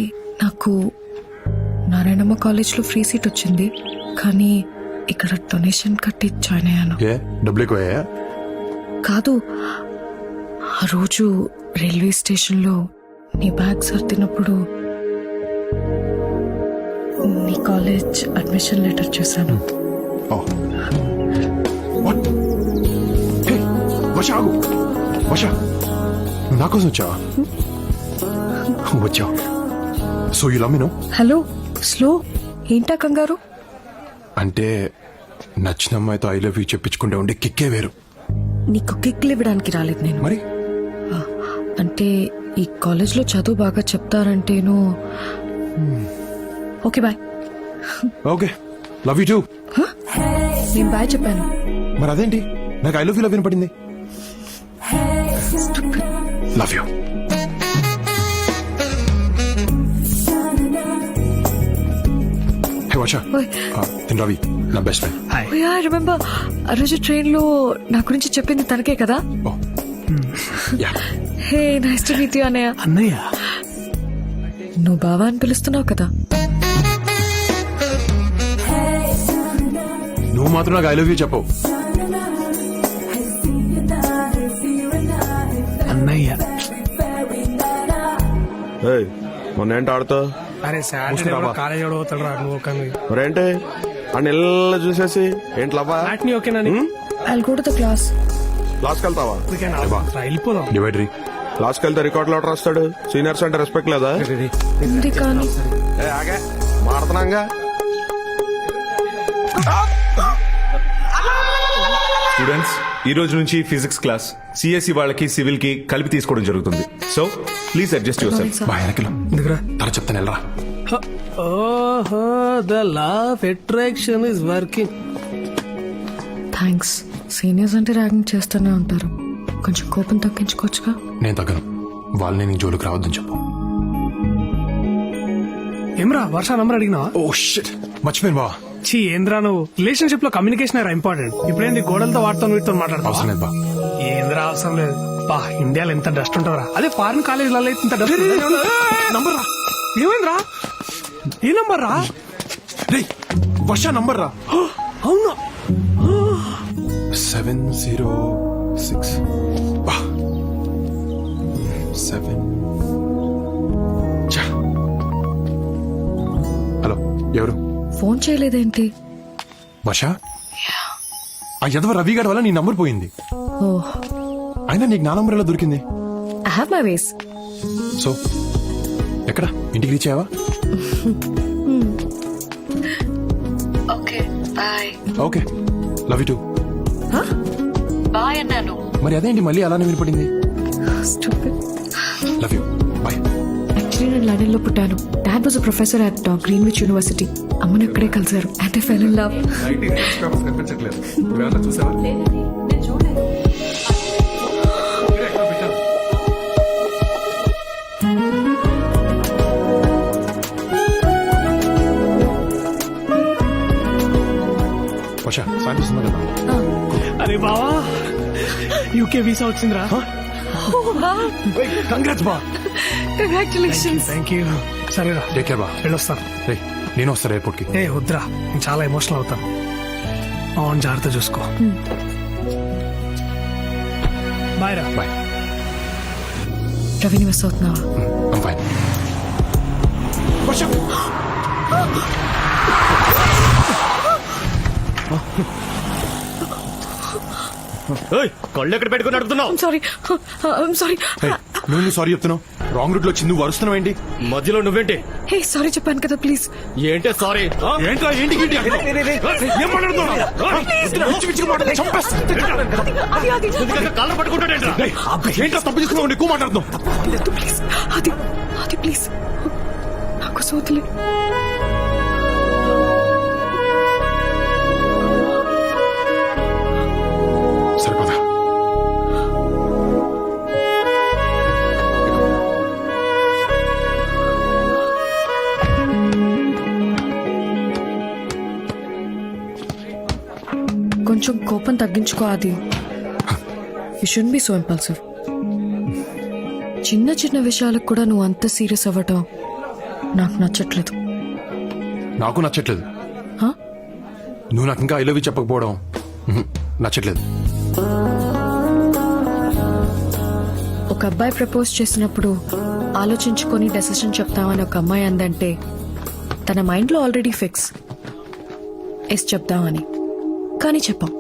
నాకు నారాయణమ్మ కాలేజ్లో ఫ్రీ సీట్ వచ్చింది, కానీ ఇక్కడ డొనేషన్ కట్టి జాయిన్ అయ్యాను. ఏ డబ్బులు ఎక్కువయ్యా? కాదు, ఆ రోజు రైల్వే స్టేషన్లో నీ బ్యాగ్ సర్దినప్పుడు నీ కాలేజ్ అడ్మిషన్ లెటర్ చూశాను. వర్ష ఆగు. వర్ష, నువ్వు నా కోసం వచ్చావా? వచ్చావు. So you love me no? Hello, slow. ఏంటా కంగారు? అంటే నచ్చిన అమ్మాయితో ఐ లవ్ యూ చెప్పించుకుంటే ఉండే కిక్కే వేరు. నీకు కిక్లు ఇవ్వడానికి రాలేదు నేను. మరి అంటే ఈ కాలేజ్లో చదువు బాగా చెప్తారంటేను. Okay bye. Okay, love you too. నేను బాయ్ చెప్పాను. మరి అదేంటి నాకు ఐ లవ్ యూ వినపడింది? Love you. హే వర్ష, తిన్ రవి నా బెస్ట్ ఫ్రెండ్. రిమెంబర్ ఆ రోజు ట్రైన్ లో నా గురించి చెప్పింది తనకే కదా? Hey nice to meet you అన్నయ్య. అన్నయ్య, నువ్వు బావా అని పిలుస్తున్నావు కదా? నువ్వు మాత్రం నాకు ఐ లవ్ యూ చెప్పవు. అన్నయ్య మొన్న ఏంటి ఆడుతావు? అరే సాటర్డే కాలేజ్ పోతాడు రా నువ్వు కానీ మరేంటి అని ఇలా చూసేసి ఏంట్లవ్వా వాటిని ఓకేనా I'll go to the class. లాస్కి వెళ్తావా వెళ్ళిపోదాం. డివైడరీ లాస్కి వెళ్తే రికార్డులు ఆర్డర్ వస్తాడు సీనియర్స్ అంటే రెస్పెక్ట్ లేదా ఉంది కానీ ఏ ఆగే మారుతున్నాగా స్టూడెంట్స్ ఈ రోజు నుంచి ఫిజిక్స్ క్లాస్ సిఎస్సి వాళ్ళకి సివిల్ కి కలిపి తీసుకోవడం జరుగుతుంది so please adjust yourself బాయ్ వెనకలో తర చెప్తాను వెళ్ళరా ఓహో the law of attraction is working. Thanks. Seniors అంటే ర్యాగింగ్ చేస్తూనే ఉంటారు. కొంచెం కోపం తగ్గించుకోవచ్చుగా. నేను తగ్గను. వాళ్ళని నీ జోలికి రావద్దని చెప్పు. ఏమ్రా వర్ష నంబర్ అడిగినావా? ఓ షిట్ మర్చిపోయాను బా. చీ ఏంద్రా నువ్వు రిలేషన్షిప్ లో కమ్యూనికేషన్ ఇంపార్టెంట్. ఇప్పుడేంది గోడలతో వాటితో వీటితో అవసరం మాట్లాడతావా? లేదు బా. ఏంద్రా అవసరం లేదు బా. ఇండియాలో ఎంత డస్ట్ ఉంటుందిరా. అదే ఫారిన్ కాలేజీలలో ఇంత డస్ట్ నంబర్ రా. ఏమైందిరా? ఏ నంబర్ రా? వర్ష నంబర్ రా. అవునా? 706 బా 7 చా. హలో ఎవరు? ఫోన్ చేయలేదేంటి? వర్ష ఆ యదవ రవి గారి వల్ల నీ నంబర్ పోయింది. ఓహ్, అయినా నీకు నా నంబర్ ఎలా దొరికింది? I have my ways. So ఎక్కడ ఇంటికి రీచ్ అయ్యావా? Okay bye. Okay love you too. Bye అన్నాను. మరి అదేంటి మళ్ళీ అలానే వినపడింది? Love you bye. యాక్చువల్లీ నేను లండన్ లో పుట్టాను. Dad was professor at Greenwich University. అమ్మను అక్కడే కలిసారు. And I fell in love. Varsha సాయంత్రం కదా. అరే బావా యూకే వీసా వచ్చిందిరా. కంగ్రాట్స్ బా. కంగ్రాచులేషన్స్. Thank you. సరేరా టేక్ కేర్ బా. వెళ్ళొస్తాను. రేయ్ నేను వస్తాను ఎయిర్పోర్ట్ కి. ఏ వద్దురా నేను చాలా ఎమోషనల్ అవుతాను. అవును జాగ్రత్త చూసుకో. బాయ్ రా. బాయ్. రవిని మిస్ అవుతున్నావా? I'm fine. వర్ష కళ్ళు ఎక్కడ పెట్టుకుని నడుపుతున్నావు? సారీ. నువ్వు సారీ చెప్తున్నావు. రాంగ్ రూట్ లో వచ్చి నువ్వు అరుస్తున్నావు ఏంటి? మధ్యలో నువ్వేంటి? హే సారీ చెప్పాను కదా ప్లీజ్. ఏంటే సారీ? ఏంట్రా ఏంటి ఏం మాట్లాడుతున్నావు? కాళ్ళు పట్టుకుంటాడేంట్రా? ఏంట్రా తప్పు తీసుకున్నావు? ఎక్కువ మాట్లాడుతున్నావు. ప్లీజ్ అది ప్లీజ్ నాకు సోతులే. సరిపదా. కొంచెం కోపం తగ్గించుకో. అది you should be so impulsive. చిన్న చిన్న విషయాలకు కూడా నువ్వు అంత సీరియస్ అవ్వటం నాకు నచ్చట్లేదు. నాకు నచ్చట్లేదు. హా? నువ్వు నాకు ఇంకా ఐ లవ్ యూ చెప్పకపోవడం నచ్చట్లేదు. ఒక అబ్బాయి ప్రపోజ్ చేసినప్పుడు ఆలోచించుకొని డెసిషన్ చెప్తామని ఒక అమ్మాయి అందంటే తన మైండ్ లో ఆల్రెడీ ఫిక్స్ ఎస్ చెప్దామని. కానీ చెప్పాం.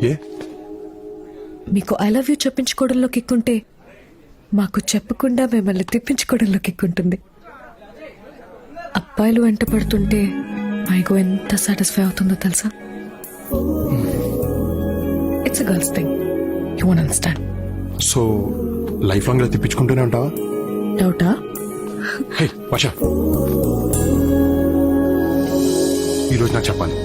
ఏ మీకు ఐ లవ్ యూ చెప్పించుకోవడంలో కిక్కుంటే మాకు చెప్పకుండా మిమ్మల్ని తిప్పించుకోవడంలో కిక్కుంటుంది. అబ్బాయిలు వెంట పడుతుంటే మైగో ఎంత సాటిస్ఫై అవుతుందో తెలుసా? It's a girls thing. You won't understand. So life long ఇలా తిప్పించుకుంటూనే ఉంటావా? డౌటా? హే వర్ష ఈరోజు నాకు చెప్పాలి.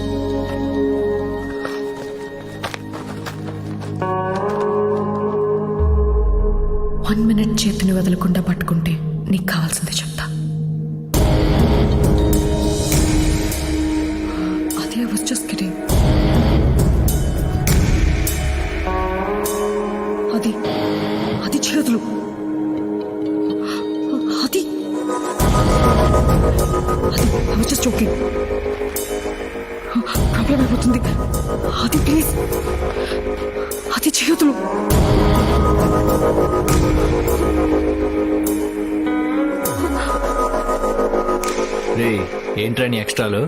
వన్ మినిట్ చేతిని వదలకుండా పట్టుకుంటే నీకు కావాల్సింది చెప్తా. అది I was just kidding. అది చేతులు. అది I was just joking. Problem అయిపోతుంది. అది ప్లీజ్. అది చేతులు. రే ఏంట్రా నీ ఎక్స్ట్రాలు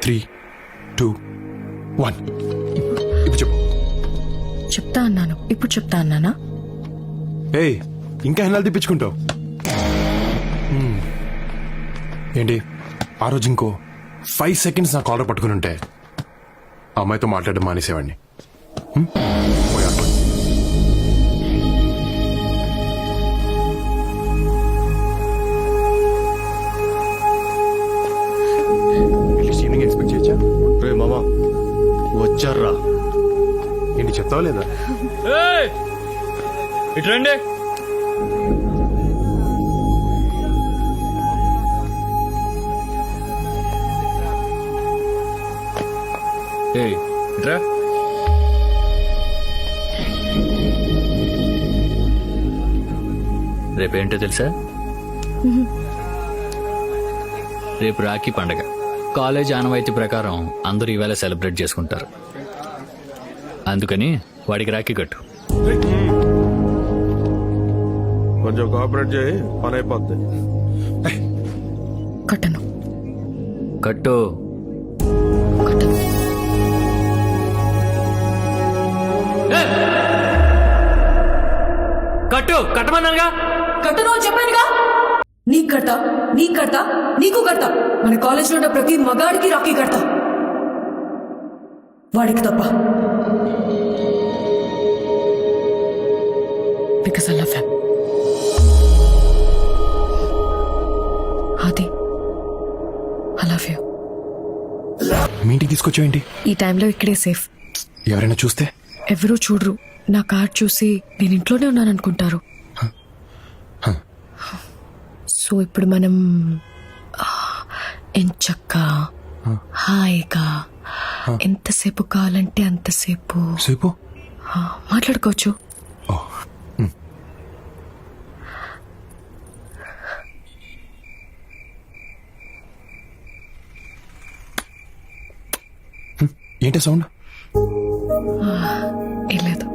3, 2, 1 ఇప్పుడు చెప్పు. చెప్తా అన్నాను, ఇప్పుడు చెప్తా అన్నానా? ఏయ్ ఇంకా ఎన్నాళ్ళు తిప్పించుకుంటావు? ఏంటి ఆ రోజు ఇంకో 5 seconds నా కాలర్ పట్టుకుని ఉంటే ఆ అమ్మాయితో మాట్లాడడం మానేసేవాడిని. పోయి ఆడుకో. అట్లీస్ట్ ఈవినింగ్ ఎక్స్పెక్ట్ చేయొచ్చా? రే మామా వచ్చారా? ఏంటి చెప్తావా లేదా? ఇటు రండి. ఏయ్, ఇట్రా. రేపేంటో తెలుసా? రేపు రాఖీ పండగ. కాలేజ్ ఆనవాయితీ ప్రకారం అందరూ ఈవేళ సెలబ్రేట్ చేసుకుంటారు. అందుకని వాడికి రాఖీ కట్టు. కొంచెం కోఆపరేట్ చేయి, పని అయిపోద్ది. కట్టను. కట్టు. కట్టను. కట్టు. కట్టమన్నానుగా. కట్టను అని చెప్పానుగా. నీకు కడతా, నీకు కడతా, నీకు కడతా. మన కాలేజ్ లో ఉన్న ప్రతి మగాడికి రాఖీ కడతా, వాడికి తప్ప. Because I love him. ఆది, ఐ లవ్ యూ. మీ ఇంటికి తీసుకొచ్చావేంటి? ఈ టైంలో ఇక్కడే సేఫ్. ఎవరైనా చూస్తే? ఎవరూ చూడరు. నా కార్డ్ చూసి నేను ఇంట్లోనే ఉన్నాను అనుకుంటారు. సో ఇప్పుడు మనం ఎంచక్కా హాయిగా ఎంతసేపు కావాలంటే అంతసేపు సేపు మాట్లాడుకోవచ్చు. ఏంటి సౌండ్? ఏం లేదు.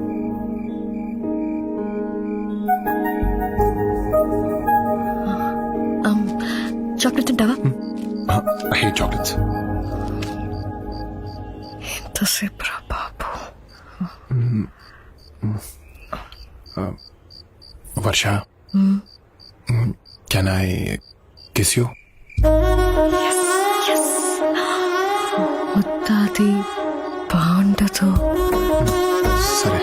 చాక్లెట్ తింటావా? I hate chocolates. ఎంతసేపు రా బాబు. వర్ష, కెన్ ఐ కిస్ యూ? ముద్దాది బాగుండదు. సరే.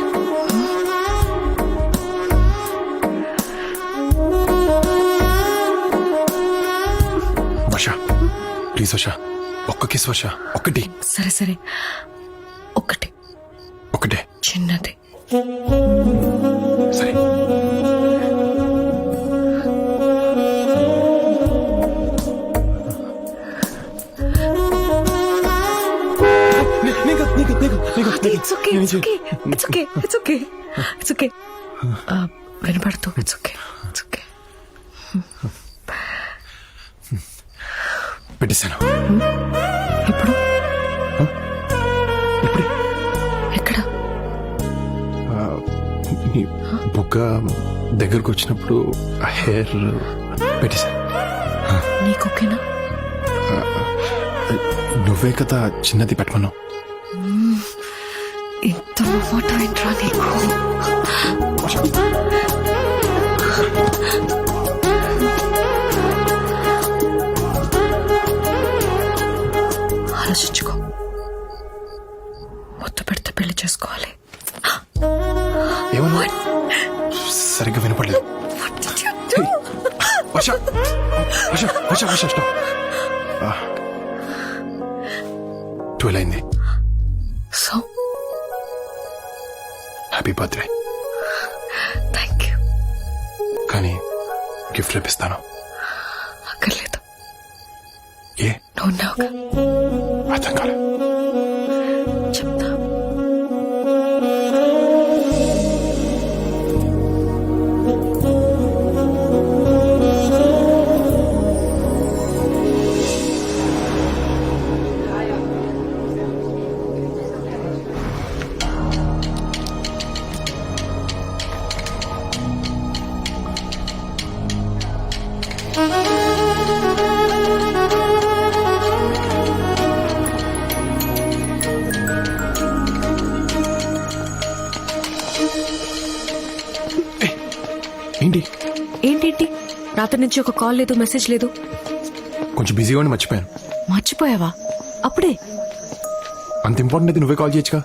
వర్ష ప్లీజ్ వర్ష, ఒక్క కిస్ వర్ష, ఒక్కటి. సరే సరే, ఒకటి. ఒకటే చిన్నది. సరే. It's okay, it's okay, it's okay, it's okay, it's okay. వినపడుతూ ఇట్స్ ఓకే, ఇట్స్ ఓకే. పెట్టేశాను. ఇప్పుడు ఇప్పుడు ఎక్కడ? నీ బుగ్గ దగ్గరకు వచ్చినప్పుడు ఆ హెయిర్ పెట్టేశాను. నీకు ఓకేనా? నువ్వే కదా చిన్నది పెట్టమన్నావు. ఇంత మాట ఏంట్రా నీకు? ఆలోచించుకో. ముద్దు పెడితే పెళ్లి చేసుకోవాలి. ఏమన్నా సరిగ్గా వినపడలేదు. వర్ష వర్ష వర్ష వర్ష స్టాప్. 12 అయింది. So happy birthday. Thank you. కానీ గిఫ్ట్ రేపిస్తాను. అక్కర్లేదు. ఏ? నువ్వు ఉన్నావుగా. అర్థం కాలే. చెప్తా. ఏంటి ఏంటేంటి రాత్రి నుంచి ఒక కాల్ లేదు, మెసేజ్ లేదు. కొంచెం బిజీగా ఉండి మర్చిపోయాను. మర్చిపోయావా? అప్పుడే? అంత ఇంపార్టెంట్ అయితే నువ్వే కాల్ చేయొచ్చుగా.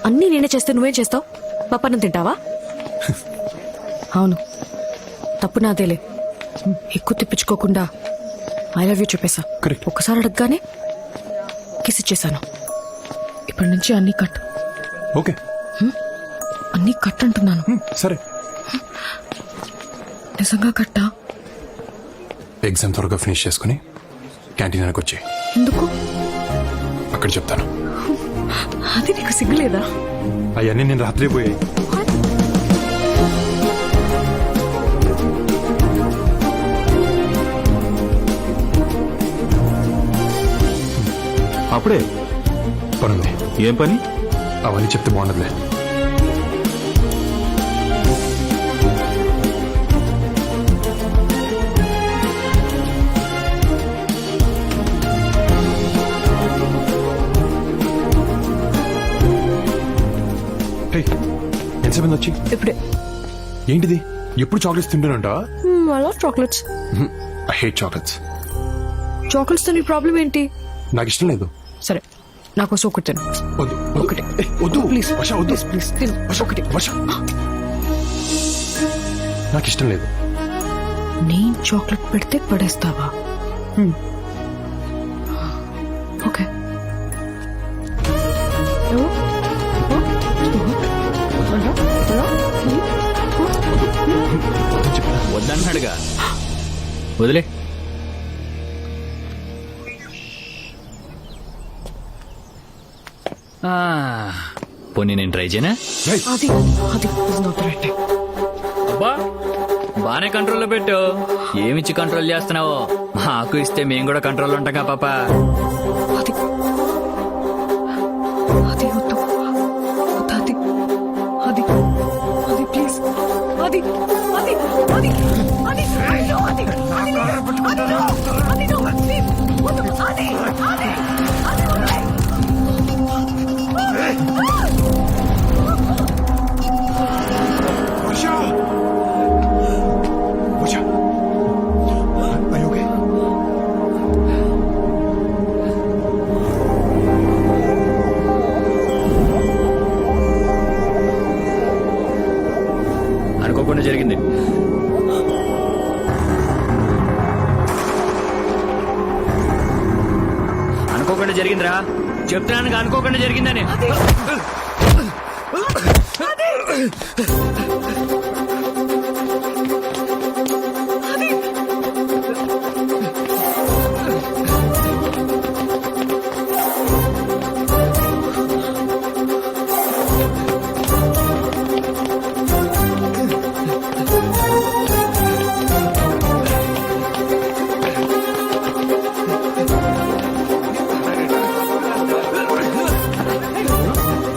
అన్నీ నేనే చేస్తే నువ్వేం చేస్తావు? పప్పన్నం తింటావా? అవును, తప్పు నాదేలే. ఎక్కువ తిప్పించుకోకుండా ఐ లవ్ యూ చెప్పేశా. Correct. ఒక్కసారి అడగగానే కిస్ ఇచ్చేసాను. ఇప్పటి నుంచి అన్నీ కట్. ఓకే అన్నీ కట్ అంటున్నాను. సరే. నిజంగా కట్టా? ఎగ్జామ్ త్వరగా ఫినిష్ చేసుకుని క్యాంటీన్ వెనక్కి వచ్చి ఎందుకు? అక్కడ చెప్తాను. అది నీకు సిగ్గులేదా? అవన్నీ నేను రాత్రి పోయాయి. అప్పుడే పనుంది. ఏం పని? అవన్నీ చెప్తే బాగుండదులే. హే, ఎంతసేపు వచ్చి? ఇప్పుడే. ఏంటిది? ఎప్పుడు చాక్లెట్స్ తింటానంటావా? I love chocolates. I hate chocolates. Chocolates తో నీ ప్రాబ్లం ఏంటి? నాకు ఇష్టం లేదు. సరే, నాకోసం ఒకటి తిను. వద్దు ఒకటి. వద్దు ప్లీజ్ వర్ష, వద్దు ప్లీజ్ తిను. ఒకటి. వర్ష, నాకు ఇష్టం లేదు. నేను చాక్లెట్ పెడితే పడేస్తావా? ఓకే. వద్దన్నాడుగా, వదిలే. పోనీ నేను ట్రై చేయనా? అది అది is not the right time. అబ్బా, బానే కంట్రోల్లో పెట్టు. ఏమిచ్చి కంట్రోల్ చేస్తున్నావో మాకు ఇస్తే మేము కూడా కంట్రోల్ ఉంటాగా పాప. అది అది వద్దు. వద్దు, అది అది అది ప్లీజ్. అది అది అది అది అయ్యో, అది అది అది no, please. వద్దు, అది అది అది వద్దు. వర్ష, వర్ష, are you okay? అనుకోకుండా జరిగింది. అనుకోకుండా జరిగిందిరా, చెప్తున్నాను అనుకోకుండా జరిగిందని.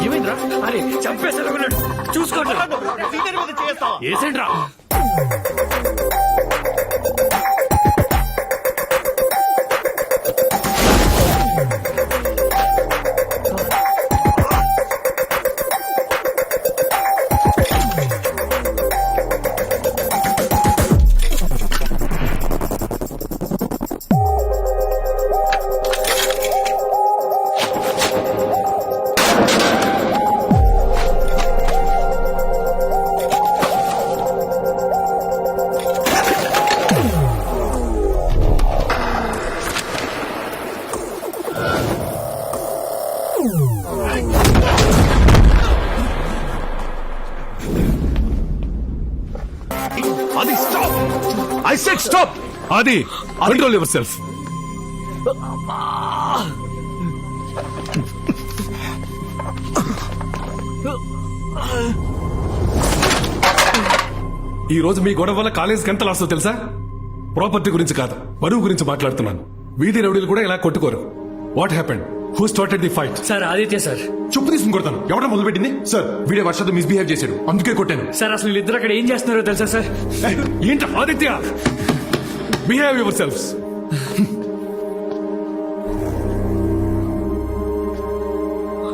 ఏమైందిరా? అరే చంపేసాడు, చూసుకోండి. ఏసేంట్రా? Adi, stop! I said stop! Adi, control yourself. ఈ రోజు మీ గొడవ వల్ల కాలేజీకి ఎంత లాస్ తెలుసా? ప్రాపర్టీ గురించి కాదు, బరువు గురించి మాట్లాడుతున్నాను. వీధి రౌడీలు కూడా ఇలా కొట్టుకోరు. What happened? Who started the fight? Sir Aditya sir. చెప్పు తీసుకుని కొడతాను. ఎవడ మొదలు పెట్టింది? సార్, వీడే వర్షతో మిస్బిహేవ్ చేశాడు, అందుకే కొట్టాను. సార్ అసలు వీళ్ళిద్దరు అక్కడ ఏం చేస్తున్నారో తెలుసా సార్? ఏంట Aditya? Behave yourselves.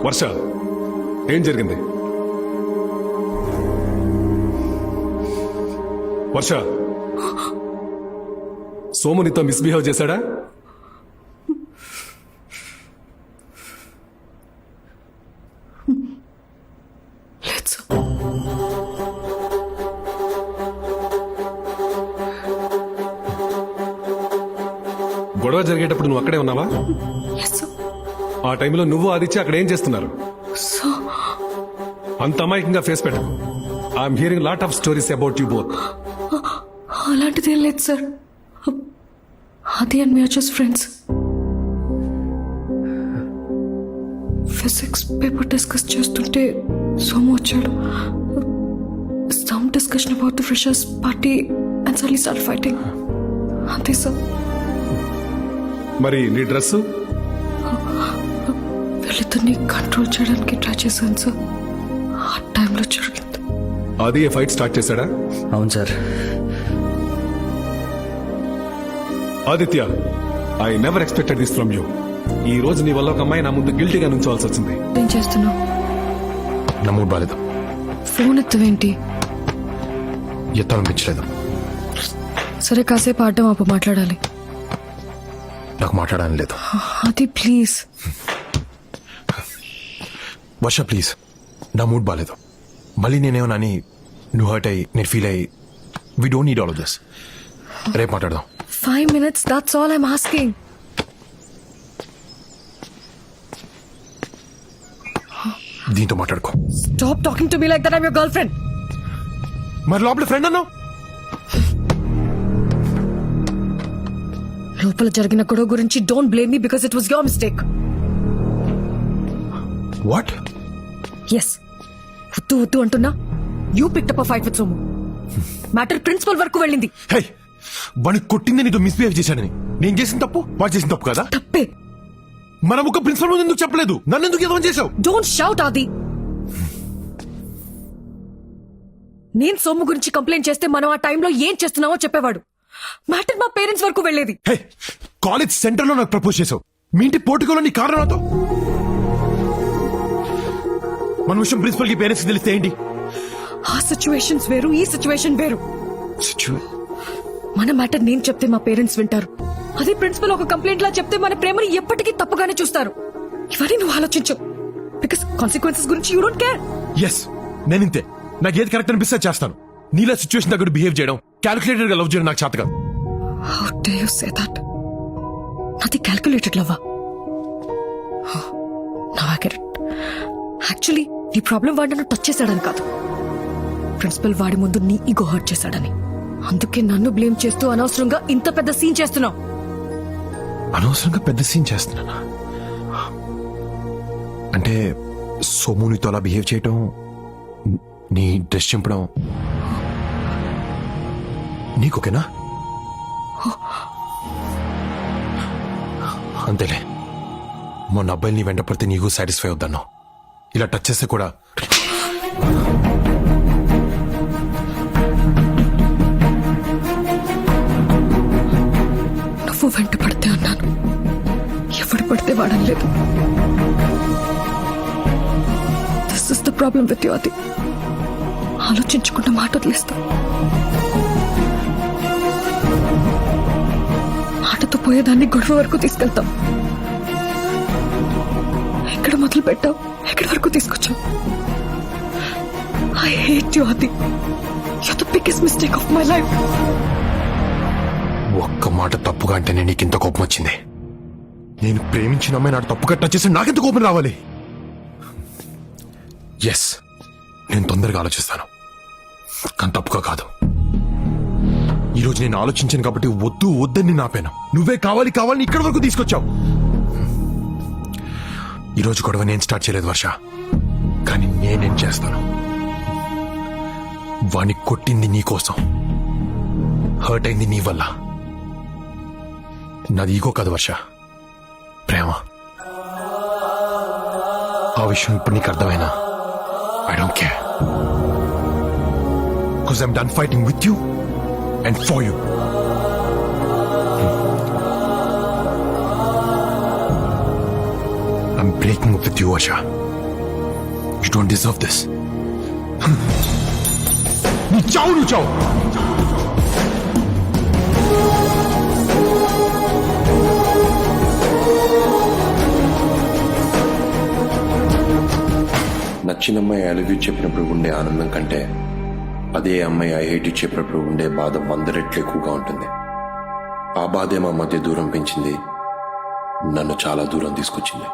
Varsha, ఏం జరిగింది? వర్ష, సోము నీతో మిస్బిహేవ్ చేశాడా? లేదు సార్. గొడవ జరిగేటప్పుడు నువ్వు అక్కడే ఉన్నావా? లేదు సార్. ఆ టైంలో నువ్వు ఆదిత్య అక్కడ ఏం చేస్తున్నారు? సార్, అంత అమాయకంగా ఫేస్ పెట్టకు. I'm hearing lot of stories about you both. అలాంటిది ఏం లేదు సార్. అది and me just friends. Physics paper discuss చేస్తుంటే సోము వచ్చాడు. Some discussion about the freshers party and suddenly start fighting. అంతే సార్. మరి నీ డ్రెస్? వీళ్ళిద్దరిని కంట్రోల్ చేయడానికి ట్రై చేశాను సార్. ఆ టైంలో జరిగింది. అది ఏ ఫైట్ స్టార్ట్ చేశాడా? అవును sir. Aditya, I never expected this from you. ఈ రోజు నీ వల్ల ఒక అమ్మాయి నా ముందు గిల్టీగా నుంచోవాల్సి వచ్చింది. ఏం చేస్తున్నావు? నా మూడ్ బాలేదు. ఫోన్ ఎత్తవేంటి? ఎత్తాలనిపించలేదు. సరే కాసేపు ఆడడం ఆపు, మాట్లాడాలి. నాకు మాట్లాడాలని లేదు. అది ప్లీజ్. వర్ష ప్లీజ్, నా మూడ్ బాలేదు. మళ్ళీ నేనేమన్నా అని నువ్వు హర్ట్ అయ్యి నేను ఫీల్ అయ్యి we don't need all of this. రేపు మాట్లాడదాం. 5 minutes, that's all I'm asking. దీంతో మాట్లాడుకో. Stop talking to me like that. I'm your girlfriend. మరి లోపల ఫ్రెండ్ అన్నావు. లోపల జరిగిన గొడవ గురించి don't blame me because it was your mistake. What? Yes, వద్దు వద్దు అంటున్నా. You picked up a fight with Somu. Matter principal వరకు వెళ్ళింది. హే, వాడిని కొట్టింది నీతో మిస్బిహేవ్ చేశానని. నేను చేసిన తప్పు వాడు చేసిన తప్పు కదా? తప్పే. మనం ఒక ప్రిన్సిపల్ ముందు ఎందుకు చెప్పలేదు? నన్ను ఎందుకు ఎదవం చేశావు? డోంట్ షౌట్ ఆది. నేను సోము గురించి కంప్లైంట్ చేస్తే మనం ఆ టైంలో ఏం చేస్తున్నావో చెప్పేవాడు. మ్యాటర్ మా పేరెంట్స్ వరకు వెళ్ళేది. హే, కాలేజ్ సెంటర్ లో నాకు ప్రపోజ్ చేసావు. మీ ఇంటి పోర్టుకోలో నీ కారణంతో మన విషయం ప్రిన్సిపల్ కి పేరెంట్స్ తెలిస్తే ఏంటి? ఆ సిచ్యువేషన్స్ వేరు, ఈ సిచ్యువేషన్ వేరు. మన మ్యాటర్ నేను చెప్తే మా పేరెంట్స్ వింటారు. అదే ప్రిన్సిపల్ ఒక కంప్లైంట్ లా చెప్తే మన ప్రేమని ఎప్పటికీ తప్పుగానే చూస్తారు. ఇవన్నీ నువ్వు ఆలోచించు. బికాస్ కాన్సిక్వెన్సెస్ గురించి యూ డోంట్ కేర్. ఎస్, నేను ఇంతే. నాకు ఏది కరెక్ట్ అనిపిస్తే చేస్తాను. నీలా సిచ్యువేషన్ దగ్గర బిహేవ్ చేయడం, క్యాలిక్యులేటెడ్ గా లవ్ చేయడం నాకు చేత కాదు. How dare you say that? నాది క్యాలిక్యులేటెడ్ లవ్వా? Now I get it. Actually నీ ప్రాబ్లం వాడు నన్ను టచ్ చేశాడని కాదు, ప్రిన్సిపల్ వాడి ముందు నీ ఈగో హర్ట్ చేశాడని. అందుకే నన్ను బ్లేమ్ చేస్తూ అనవసరంగా ఇంత పెద్ద సీన్ చేస్తున్నావు. అనవసరంగా పెద్ద సీన్ చేస్తున్నానా? అంటే సోమునితో అలా బిహేవ్ చేయటం, నీ డ్రెస్ చింపడం నీకోకేనా? అంతేలే. మొన్న అబ్బాయిని నీ వెంట పడితే నీకు సాటిస్ఫై అవుతాను. ఇలా టచ్ చేస్తే కూడా నువ్వు వెంట పడితే అన్నాను, ఎవడు పడితే వాడలేదు. This is the problem with you అది. ఆలోచించకుండా మాట వదిలేస్తా. మాటతో పోయేదాన్ని గొడవ వరకు తీసుకెళ్తాం. ఎక్కడ మొదలు పెట్టావు, ఎక్కడి వరకు తీసుకొచ్చావు? ఐ హేట్ యు అది. You are the biggest mistake of my life. ఒక్క మాట తప్పుగా అంటేనే నీకింత కోపం వచ్చింది. నేను ప్రేమించిన అమ్మాయి నాకు తప్పుగా టచ్ చేసి నాకెంత కోపం రావాలి? ఎస్, నేను తొందరగా ఆలోచిస్తాను, కానీ తప్పుగా కాదు. ఈరోజు నేను ఆలోచించాను కాబట్టి వద్దు వద్దని నాపాను. నువ్వే కావాలి కావాలని ఇక్కడి వరకు తీసుకొచ్చావు. ఈరోజు గొడవ నేను స్టార్ట్ చేయలేదు వర్ష, కానీ నేనేం చేస్తాను. వాణ్ణి కొట్టింది నీ కోసం, హర్ట్ అయింది నీ వల్ల. నాది ఈగో కాదు వర్ష, ప్రేమ. ఆ విషయం ఇప్పుడు నీకు అర్థమైనా I don't care. Because I'm done fighting with you and for you. I'm breaking up with you, Asha. You don't deserve this. నీ చావు నువ్వు చావు. నచ్చిన అమ్మాయి ఐ లవ్ యూ చెప్పినప్పుడు ఉండే ఆనందం కంటే అదే అమ్మాయి ఐ హేట్ యూ చెప్పినప్పుడు ఉండే బాధ 100 రెట్లు ఎక్కువగా ఉంటుంది. ఆ బాధే మా మధ్య దూరం పెంచింది, నన్ను చాలా దూరం తీసుకొచ్చింది.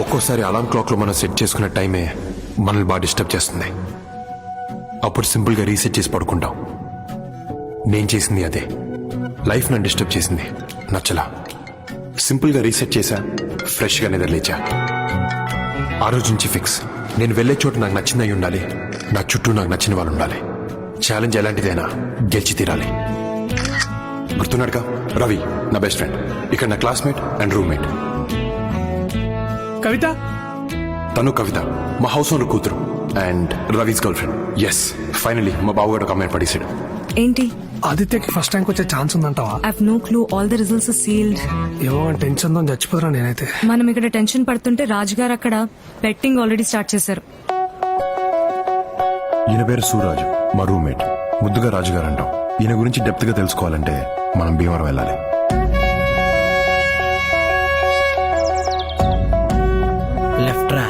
ఒక్కోసారి అలారం క్లాక్ లో మనం సెట్ చేసుకునే టైమే మనల్ని బాగా డిస్టర్బ్ చేస్తుంది. అప్పుడు సింపుల్ గా రీసెట్ చేసి పడుకుంటాం. నేను చేసింది అదే. లైఫ్ నన్ను డిస్టర్బ్ చేసింది, నచ్చలా. సింపుల్ గా రీసెట్ చేశా, ఫ్రెష్ గా నిద్రలేచా. ఆ రోజు నుంచి ఫిక్స్, నేను వెళ్లే చోటు నాకు నచ్చిందై ఉండాలి, నా చుట్టూ నాకు నచ్చిన వాళ్ళు ఉండాలి. ఛాలెంజ్ ఎలాంటిదైనా గెలిచి తీరాలి. గుర్తున్నాడుగా రవి, నా బెస్ట్ ఫ్రెండ్, ఇక్కడ నా క్లాస్మేట్ అండ్ రూమ్మేట్. కవిత, తను కవిత మా హౌస్ ఓనర్ కూతురు and Ravi's girlfriend. Yes, finally మా బావగాడు ఒక అమ్మాయిని పడేసాడు. ఏంటి? ఆదిత్యకి ఫస్ట్ ర్యాంక్ వచ్చే ఛాన్స్ ఉందంటావా? I have no clue. All the results are sealed. ఏమో టెన్షన్ తో చచ్చిపోతున్నా నేనైతే. మనం ఇక్కడ టెన్షన్ పడుతుంటే రాజుగారు అక్కడ బెట్టింగ్ ఆల్రెడీ స్టార్ట్ చేశారు. ఈయన పేరు సూరాజు, మా రూమ్మేట్. ముద్దుగా రాజుగారు అంటాం. ఈయన గురించి డెప్త్ గా తెలుసుకోవాలంటే మనం భీమవరం వెళ్ళాలి. లెఫ్ట్ రా.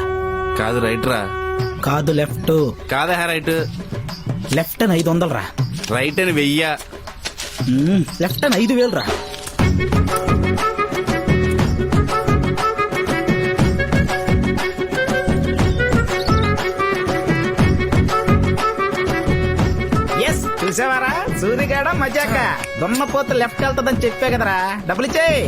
కాదు రైట్ రా. కాదు లెఫ్ట్. కాదా రైట్. లెఫ్ట్ అని 500 రా. రైట్ అని 1000. లెఫ్ట్ అని 5000 రా. ఎస్, చూసావారా సూరిగాడ మజాక. దొన్నపోత లెఫ్ట్ వెళ్తుందని చెప్పే కదరా. డబ్బులు ఇచ్చేయి.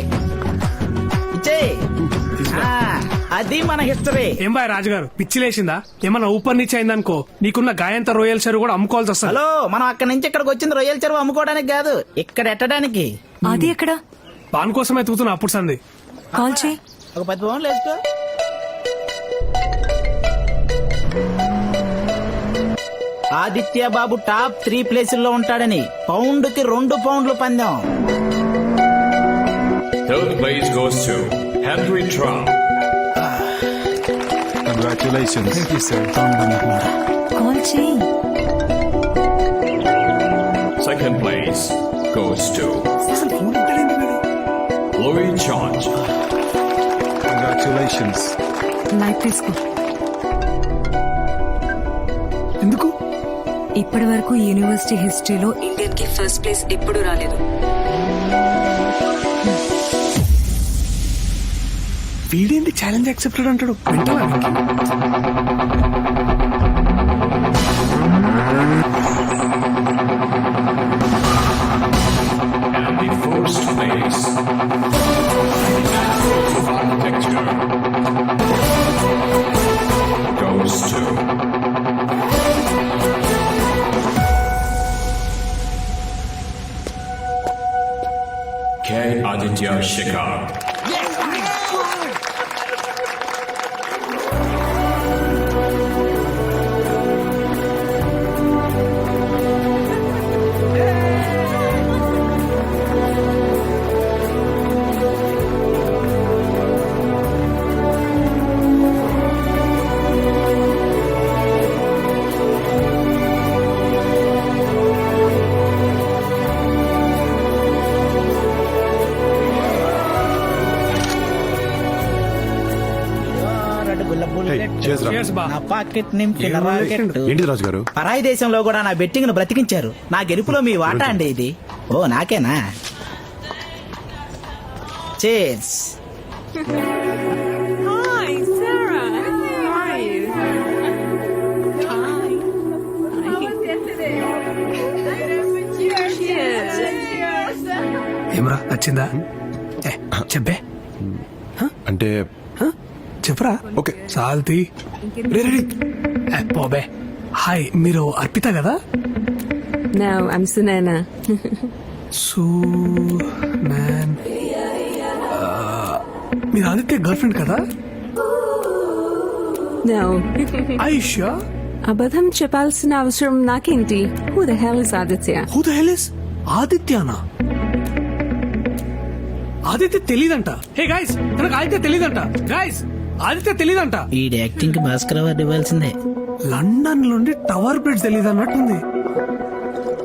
అది మన హిస్టరీ. ఏం బాయ్ రాజుగారు, పిచ్చి లేచిందా? ఏమన్నా ఊపర్ నుంచి అయిందనుకో, నీకున్న గాయంత రొయ్యల చెరువు కూడా అమ్ముకోవాల్సి వస్తుంది. హలో, మనం అక్కడి నుంచి ఇక్కడికి వచ్చింది రొయ్యల చెరువు అమ్ముకోవడానికి కాదు, ఇక్కడ ఎట్టడానికి. అది ఎక్కడ? దాని కోసమే తూతున్నా అప్పుడు సంది. కాల్ చేయి. ఒక 10 పౌండ్లు వేసుకో. ఆదిత్య బాబు టాప్ 3 ప్లేసుల్లో ఉంటాడని పౌండ్కి 2 పౌండ్లు పందెం. Third place goes to Henry Trump. Congratulations. Thank you, sir. Call చేయి. Second place goes to Louis George. Congratulations. Light తీసుకో. ఎందుకు? ఇప్పటి వరకు యూనివర్సిటీ హిస్టరీలో ఇండియన్ కి ఫస్ట్ ప్లేస్ ఎప్పుడు రాలేదు. వీడేంటి ఛాలెంజ్ యాక్సెప్టెడ్ అంటాడు? వింటావా? And the first place architecture goes to K. Aditya Shekhar. cheers రా. Cheers బా. నా పాకెట్ నింపిన రాకెట్. ఏంటి రాజుగారు? పరాయి దేశంలో కూడా నా బెట్టింగ్ ను బ్రతికించారు. నా గెలుపులో మీ వాటా అండి ఇది. ఓ నాకేనా? చేర్స్. ఏమరా నచ్చిందా? చెప్పే. అంటే చెప్పురా. ఓకే. సాల్తీ పోబే. హాయ్, మీరు అర్పిత కదా? No, I'm Sunana. మీరు ఆదిత్య గర్ల్ ఫ్రెండ్ కదా? No. ఐషా అబద్ధం చెప్పాల్సిన అవసరం నాకేంటి? Who the hell is Aditya? Who the hell is ఆదిత్యనా? ఆదిత్య తెలీదంట. హే గైస్, తనకు ఆదిత్య తెలీదంట. గైస్, ఆదిత్య తెలీదంట. ఈ యాక్టింగ్ కి భాస్కర్ అవార్డు ఇవ్వాల్సిందే. లండన్ నుండి టవర్ బ్రిడ్జ్ తెలీదు అన్నట్టుంది.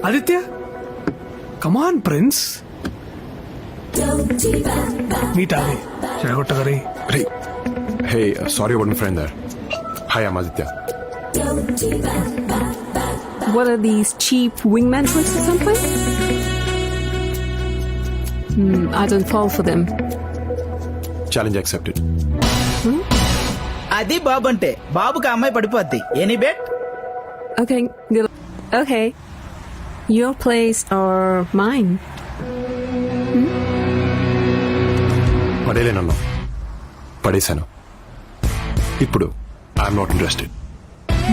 Aditya, come on prince. Meet Adi చెడగొట్టగరి. Hey sorry about my friend there. Hi I'm Aditya. What are these cheap wingman tricks or something? I don't fall for them. Challenge accepted. అది బాబు అంటే బాబుకి అమ్మాయి పడిపోద్ది. Any bet? Okay, good. Okay. Your place or mine? పడేలేనన్నా, పడేశాను. ఇప్పుడు ఐఎమ్ నాట్ ఇంట్రెస్టెడ్.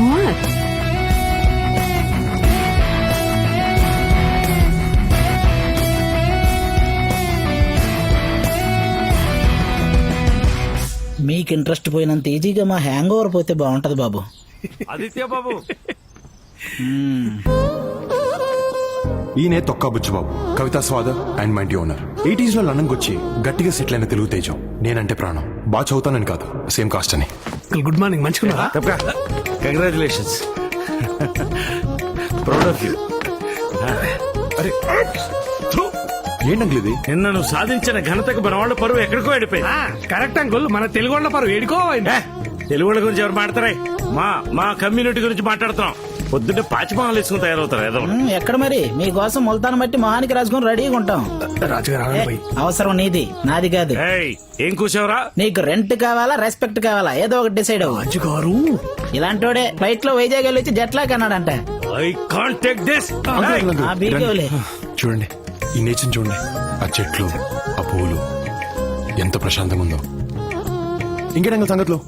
What? మీకు ఇంట్రెస్ట్ పోయినంత ఈజీగా మా హ్యాంగ్ ఓవర్ పోతే బాగుంటది బాబు. ఆదిత్య బాబు, ఈయనే తొక్కా బుచ్చిబాబు, కవితా స్వాద అండ్ మై ఇంటి ఓనర్. 80s లో లండన్కి వచ్చి గట్టిగా సెటిల్ అయిన తెలుగు తేజం. నేనంటే ప్రాణం. బాగా చదువుతానని కాదు, సేమ్ కాస్ట్ అని. గుడ్ మార్నింగ్, మంచిగున్నారా? కంగ్రాచులేషన్స్. Proud of you. అరే ఏంటంకుల్ ఇది? నిన్న నువ్వు సాధించిన ఘనతకు మన వాళ్ళ పరువు ఎక్కడికో వెళ్ళిపోయింది. కరెక్ట్ అంకుల్, మన తెలుగు వాళ్ళ పరు ఏడుకో. తెలుగు వాళ్ళ గురించి ఎవరు మాట్లాడతారా? మా కమ్యూనిటీ గురించి మాట్లాడుతున్నాం. పొద్దున్నే పాచిమహాలు వేసుకుని తయారవుతారు ఏదో. ఎక్కడ మరి మీకోసం ముల్తాన్ బట్టి మొహానికి రాసుకుని రెడీగా ఉంటాం. రాజుగారు అవసరం నీది, నాది కాదు. ఏం కూర్చోవరా? నీకు రెంట్ కావాలా, రెస్పెక్ట్ కావాలా, ఏదో ఒకటి డిసైడ్ అవ్వు. రాజుగారు ఇలాంటోడే ఫ్లైట్ లో వైజాగ్ వెళ్ళి వచ్చి జెట్ లాక్ అన్నాడంట. I can't take this. ఆ బీగోలే. చూడండి ఈ నేచర్ చూడండి, ఆ చెట్లు, ఆ పువ్వులు, ఎంత ప్రశాంతంగా ఉందో. ఇంకేటంగా సంగతులు?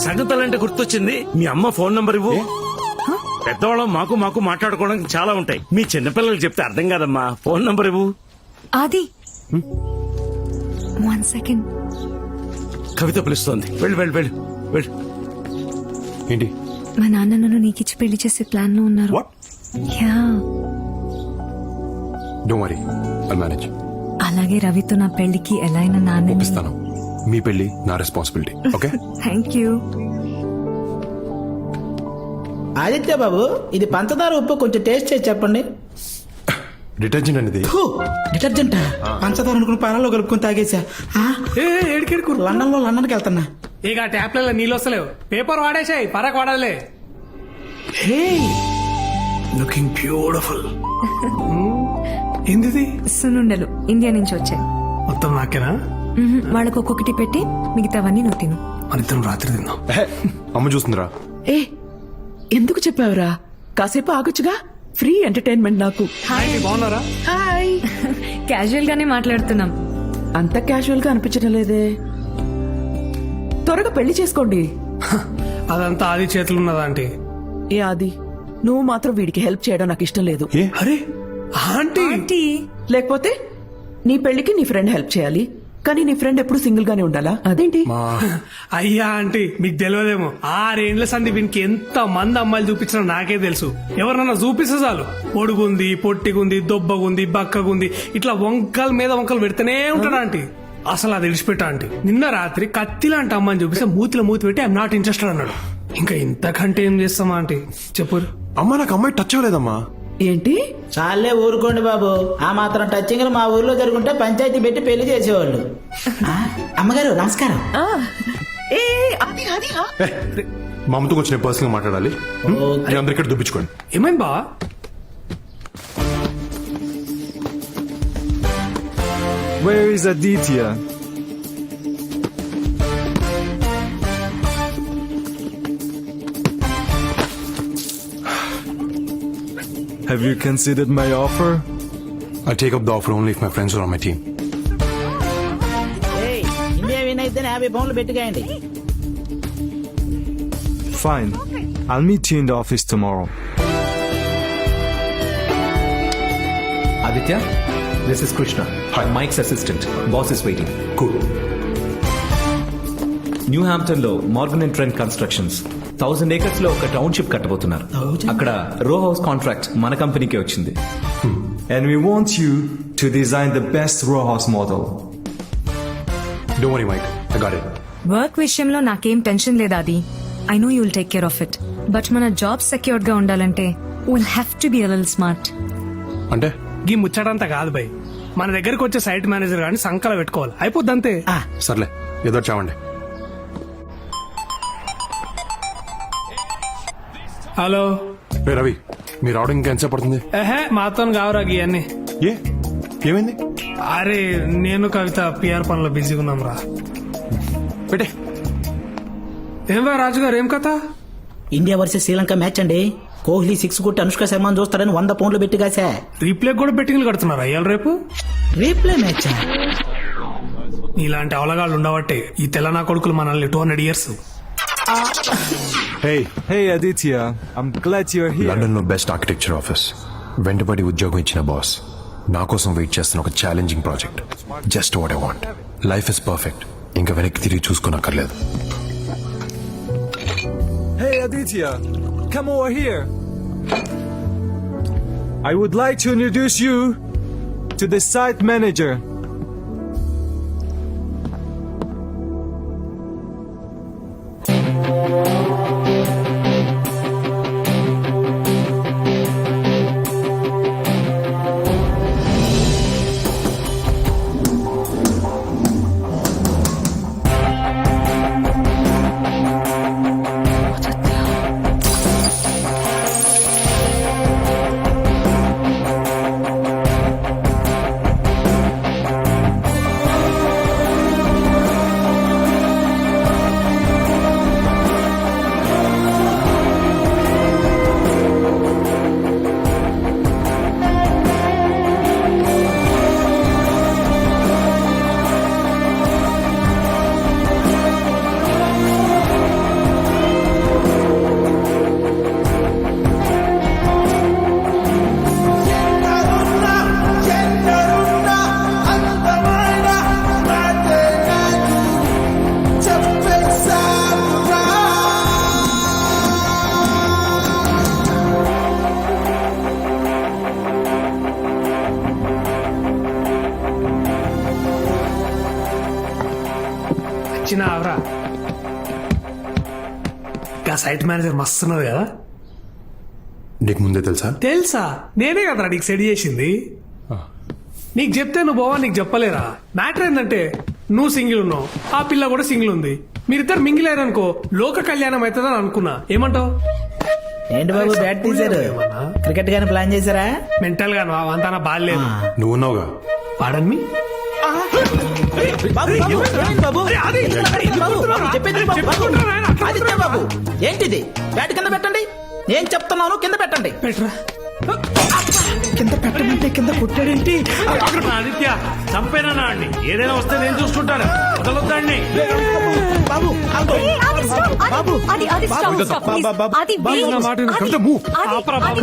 సంగతులంటే గుర్తొచ్చింది, మీ అమ్మ ఫోన్ నంబర్ ఇవ్వు. పెద్దవాళ్ళం మాకు మాట్లాడుకోవడానికి చాలా ఉంటాయి. మీ చిన్నపిల్లలు చెప్తే అర్థం కాదమ్మా. ఫోన్ నంబర్ ఇవ్వు. ఆది 1 second. కవిత పిలుస్తోంది. వెళ్ళు వెళ్ళు వెళ్ళు వెళ్ళు. ఏంటి? మా నాన్న నన్ను నీకిచ్చి పెళ్లి చేసే ప్లాన్ లో ఉన్నారు. What? Yeah. Don't worry, I'll manage. అలాగే రవితో నా పెళ్లికి ఎలా అయినా నాన్న ఒప్పిస్తాను. మీ పెళ్లి నా responsibility. Okay? Thank you. Aditya బాబు, ఇది పంచదార ఉప్పు కొంచెం టేస్ట్ చేసి చెప్పండి. డిటర్జెంట్ అనేది. డిటర్జెంట్ పంచదార అనుకుని పాలలో కలుపుకొని తాగేసా. ఏడికేడుకు లండన్కి వెళ్తున్నా. ఇక ట్యాప్లలో నీళ్ళు వస్తలేవు, పేపర్ వాడేసాయి, పరకు వాడాలే. హే లుకింగ్ బ్యూటిఫుల్. ఏంటిది? సున్నుండలు ఇండియా నుంచి వచ్చాయి. మొత్తం నాకేనా? వాళ్ళకు ఒక్కొక్కటి పెట్టి మిగతావన్నీ నువ్వు తిను. మనిద్దరం రాత్రి తిందాం. అమ్మ చూస్తుందిరా. ఏ ఎందుకు చెప్పావురా? కాసేపు ఆగొచ్చుగా, ఫ్రీ ఎంటర్టైన్మెంట్ నాకు. బాగున్నారా? హాయ్. క్యాజువల్ గానే మాట్లాడుతున్నాం. అంత క్యాజువల్ గా అనిపించడం లేదే. త్వరగా పెళ్లి చేసుకోండి. అదంతా ఆది చేతులు ఉన్నదా ఆంటీ? ఏ ఆది, నువ్వు మాత్రం వీడికి హెల్ప్ చేయడం నాకు ఇష్టం లేదు. అరే ఆంటీ, లేకపోతే నీ పెళ్లికి నీ ఫ్రెండ్ హెల్ప్ చేయాలి, కానీ నీ ఫ్రెండ్ ఎప్పుడు సింగిల్ గానే ఉండాలా? అదేంటి? అయ్యా ఆంటీ, మీకు తెలియదేమో, 6 ఏండ్ల సంది వీనికి ఎంత మంది అమ్మాయిలు చూపించినా నాకే తెలుసు. ఎవరన్నా చూపిస్తే చాలు, పొడుగుంది, పొట్టిగుంది, దొబ్బగుంది, బక్కగుంది, ఇట్లా వంకల మీద వంకలు పెడితేనే ఉంటాడు ఆంటీ. అసలు అది విడిచిపెట్టా ఆంటీ. నిన్న రాత్రి కత్తిలాంటి అమ్మాయిని చూపిస్తే మూతిలో మూతి పెట్టి ఐఎమ్ నాట్ ఇంట్రెస్టెడ్ అన్నాడు. ఇంకా ఇంతకంటే ఏం చేస్తామా ఆంటీ చెప్పు. అమ్మా నాకు అమ్మాయి టచ్ అవ్వలేదమ్మా. ఏంటి? చాలే ఊరుకోండి బాబు, ఆ మాత్రం టచింగ్ మా ఊర్లో జరుగుంటే పంచాయతీ పెట్టి పెళ్లి చేసేవాళ్ళు. అమ్మగారు నమస్కారం. మా అమ్మతో కొంచెం పర్సనల్ గా మాట్లాడాలి. నేను అందరి ఇక్కడ దుబ్బించుకోండి. ఏమైంది బా? Where is Aditya? Have you considered my offer? I'll take up the offer only if my friends are on my team. India win అయితే 50 పౌండ్లు పెట్టుకోండి. Fine. I'll meet you in the office tomorrow. Aditya, this is Krishna. Hi. Mike's assistant. Boss is waiting. Cool. New Hampton లో Morgan and Trent constructions 1000 acres లో ఒక టౌన్షిప్ కట్టబోతున్నారు. అక్కడ రో హౌస్ కాంట్రాక్ట్ మన కంపెనీకే వచ్చింది. And we want you to design the best row house model. Don't worry, Mike. I got it. Work విషయంలో నాకేం టెన్షన్ లేదు అది. I know you'll take care of it. But మన జాబ్ సెక్యూర్డ్ గా ఉండాలంటే will have to be little smart. అంటే గీ ముచ్చటంతా కాదు బై, మన దగ్గరకు వచ్చే సైట్ మేనేజర్ గాని సంకల పెట్టుకోవాలి, అయిపోద్ది అంతే. సర్లే ఏదో చావండి. హలో రే రవి, మీరు రావడం ఇంకా ఎంతసేపు పడుతుంది? మాతో కావరా గీ అన్ని. ఏ ఏమైంది? అరే నేను కవిత పిఆర్ పనిలో బిజీగా ఉన్నాం రా. పెట్టే. ఏం రా రాజు గారు, ఏం కథ? ఇండియా వర్సెస్ శ్రీలంక మ్యాచ్ అండి. కోహ్లీ 6 కొట్టి అనుష్క శర్మను చూస్తారని 100 పౌండ్లు పెట్టి కాసా. రీప్లే కూడా బెట్టింగ్లు కడుతున్నారు అయ్యాలి రేపు. రీప్లే మ్యాచ్ ఇలాంటి అవలగాళ్ళు ఉండబట్టే ఈ తెలంగాణ కొడుకులు మనల్ని 200 years. Hey Aditya, I'm glad you're here. London లో బెస్ట్ ఆర్కిటెక్చర్ ఆఫీస్, వెంటబడి ఉద్యోగం ఇచ్చిన బాస్, నా కోసం వెయిట్ చేస్తున్న ఒక challenging project. Just what I want. Life is perfect. ఇంకా వెనక్కి తిరిగి చూసుకోనక్కర్లేదు. Hey Aditya, come over here. I would like to introduce you to the site manager. వచ్చినావరా? ఇంకా సైట్ మేనేజర్ మస్తున్నది కదా. నీకు ముందే తెలుసా? తెలుసా, నేనే కదరా నీకు సెట్ చేసింది. నీకు చెప్తే నువ్వు బావా, నీకు చెప్పలేరా? మ్యాటర్ ఏంటంటే నువ్వు సింగిల్ ఉన్నావు, ఆ పిల్ల కూడా సింగిల్ ఉంది. మీరిద్దరు మింగిల్ అయ్యారనుకో లోక కళ్యాణం అవుతుందని అనుకున్నా. ఏమంటావు? ఏంటి బాబు బ్యాట్ తీశారు? క్రికెట్ గాని ప్లాన్ చేశారా? మెంటల్ గా అంతా బాగాలేదు. నువ్వు ఉన్నావుగా. పాడన్మి ఏంటిది? బ్యాట్ కింద పెట్టండి. నేను చెప్తున్నాను కింద పెట్టండి. పెట్టరా. కింద పెట్టమంటే కింద కొట్టాడేంటి? ఆదిత్య చంపేనా అండి, ఏదైనా వస్తే నేను చూసుకుంటాను. వదలొద్దండి బాబు.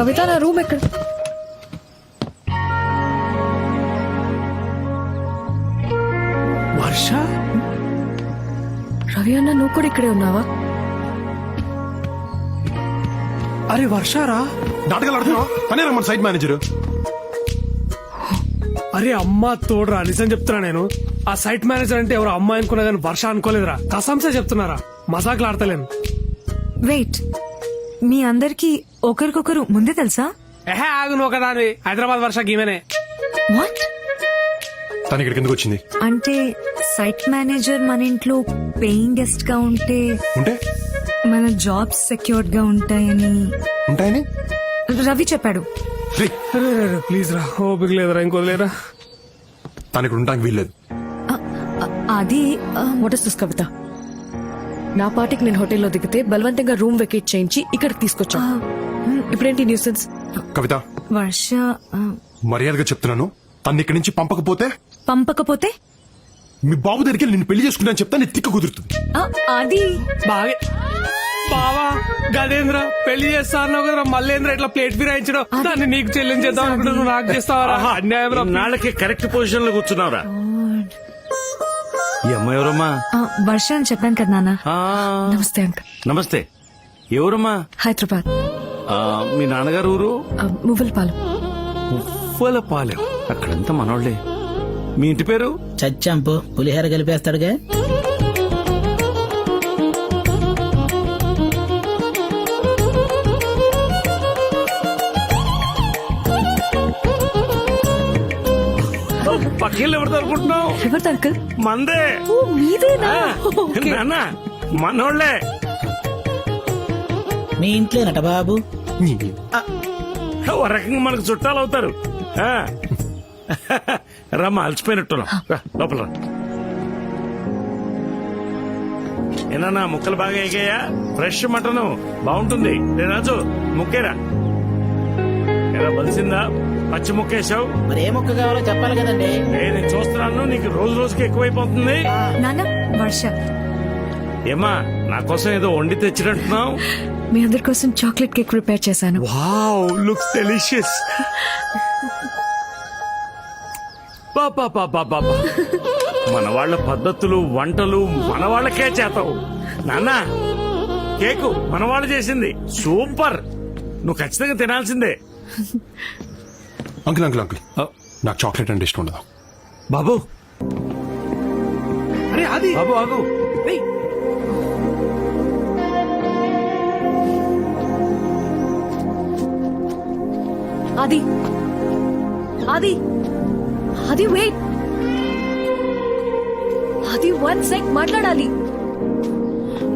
కవిత నా రూమ్ ఎక్కడ? వర్ష, రవి అన్న నువ్వు కూడా ఇక్కడే ఉన్నావా? అరే వర్షారా, నాటకాలు ఆడుతున్నావా? తనే రమ్మని సైట్ మేనేజర్. అరే అమ్మా తోడురా, నిజం చెప్తున్నా నేను. ఆ సైట్ మేనేజర్ అంటే ఎవరు అమ్మాయి అనుకున్నా కానీ వర్ష అనుకోలేదురా. కసంసే చెప్తున్నారా, మజాకులు ఆడతలేను. వెయిట్, మీ అందరికి ఒకరికొకరు ముందే తెలుసా? ఆగు నువ్వు కదా, హైదరాబాద్ వర్ష గీమెనే. వాట్? తను ఇక్కడికి ఎందుకు వచ్చింది? అంటే సైట్ మేనేజర్ మన ఇంట్లో పేయింగ్ గెస్ట్ గా ఉంటే మన జాబ్స్ సెక్యూర్డ్ గా ఉంటాయని రవి చెప్పాడు. ప్లీజ్ రా, ఓపిక లేదురా, ఇంకోలేరా. తను ఇక్కడ ఉండడానికి వీల్లేదు. అది వాట్ ఇస్ దిస్ కవిత? నా పార్టీకి నేను హోటల్లో దిగితే బలవంతంగా రూమ్ వెకేట్ చేయించి ఇక్కడికి తీసుకొచ్చా. ఇప్పుడేంటి న్యూసెన్స్? కవిత, వర్ష మర్యాదగా చెప్తున్నాను, తను ఇక్కడి నుంచి పంపకపోతే మీ బాబు దగ్గరికి నిన్ను పెళ్లి చేసుకున్నా చెప్తా, నీ తిక్క కుదురుతుంది. అది బాగా బావా గదేంద్ర పెళ్లి చేస్తా అన్నావు కదరా, మళ్ళేంద్ర ఇట్లా ప్లేట్ ఫిరాయించడం, దాన్ని నీకు చెల్లించేద్దాం అనుకుంటే నువ్వు నాకు చేస్తావరా? అన్యాయం. నాళ్ళకి కరెక్ట్ పొజిషన్ లో కూర్చున్నావురా. ఈ అమ్మాయి ఎవరమ్మా? వర్ష అని చెప్పాను కదా నాన్న. ఆ, నమస్తే అంకుల్. నమస్తే. ఎవరమ్మా? హైదరాబాద్. మీ నాన్నగారు ఊరు? మువ్వలపాలెం. ఉవ్వలపాలెం. అక్కడంతా మనోళ్లే. మీ ఇంటి పేరు? చచ్చాంపు పులిహోర కలిపేస్తాడుగా. పక్కిళ్ళు ఎవరితో అనుకుంటున్నావు? ఎవరిది అంకుల్? మందే. మీదేనా? నాన్న మనోళ్లే. మీ ఇంట్లోనట బాబు. ఓ రకంగా మనకు చుట్టాలు అవుతారు. రమ్మ అలసిపోయినట్టున్నాం. లోపల రా. ఏనా ముక్కలు బాగా ఎగాయా? ఫ్రెష్ మటన్ బాగుంటుంది. రాజు ముక్కేరా. ఎలా బలిసిందా? పచ్చి ముక్కేసావు. మరి ఏ ముక్క కావాలో చెప్పాలి కదండి. నేను చూస్తున్నాను, నీకు రోజు రోజుకి ఎక్కువైపోతుంది. నాన్న వర్ష. ఏమా నా కోసం ఏదో వండి తెచ్చినట్టున్నావు? మీ అందరి కోసం చాక్లెట్ కేక్ ప్రిపేర్ చేశాను. Wow, looks delicious. మన వాళ్ళ పద్ధతులు వంటలు మన వాళ్ళకే చేతావు. నాన్న కేకు మన వాళ్ళు చేసింది సూపర్. నువ్వు ఖచ్చితంగా తినాల్సిందే. అంకుల్ అంకుల్ అంకుల్ నాకు చాక్లెట్ అంటే ఇష్టం ఉండదు. బాబు అరే అది బాబు ఆగు. అది అది అది వెయిట్. అది 1 sec మాట్లాడాలి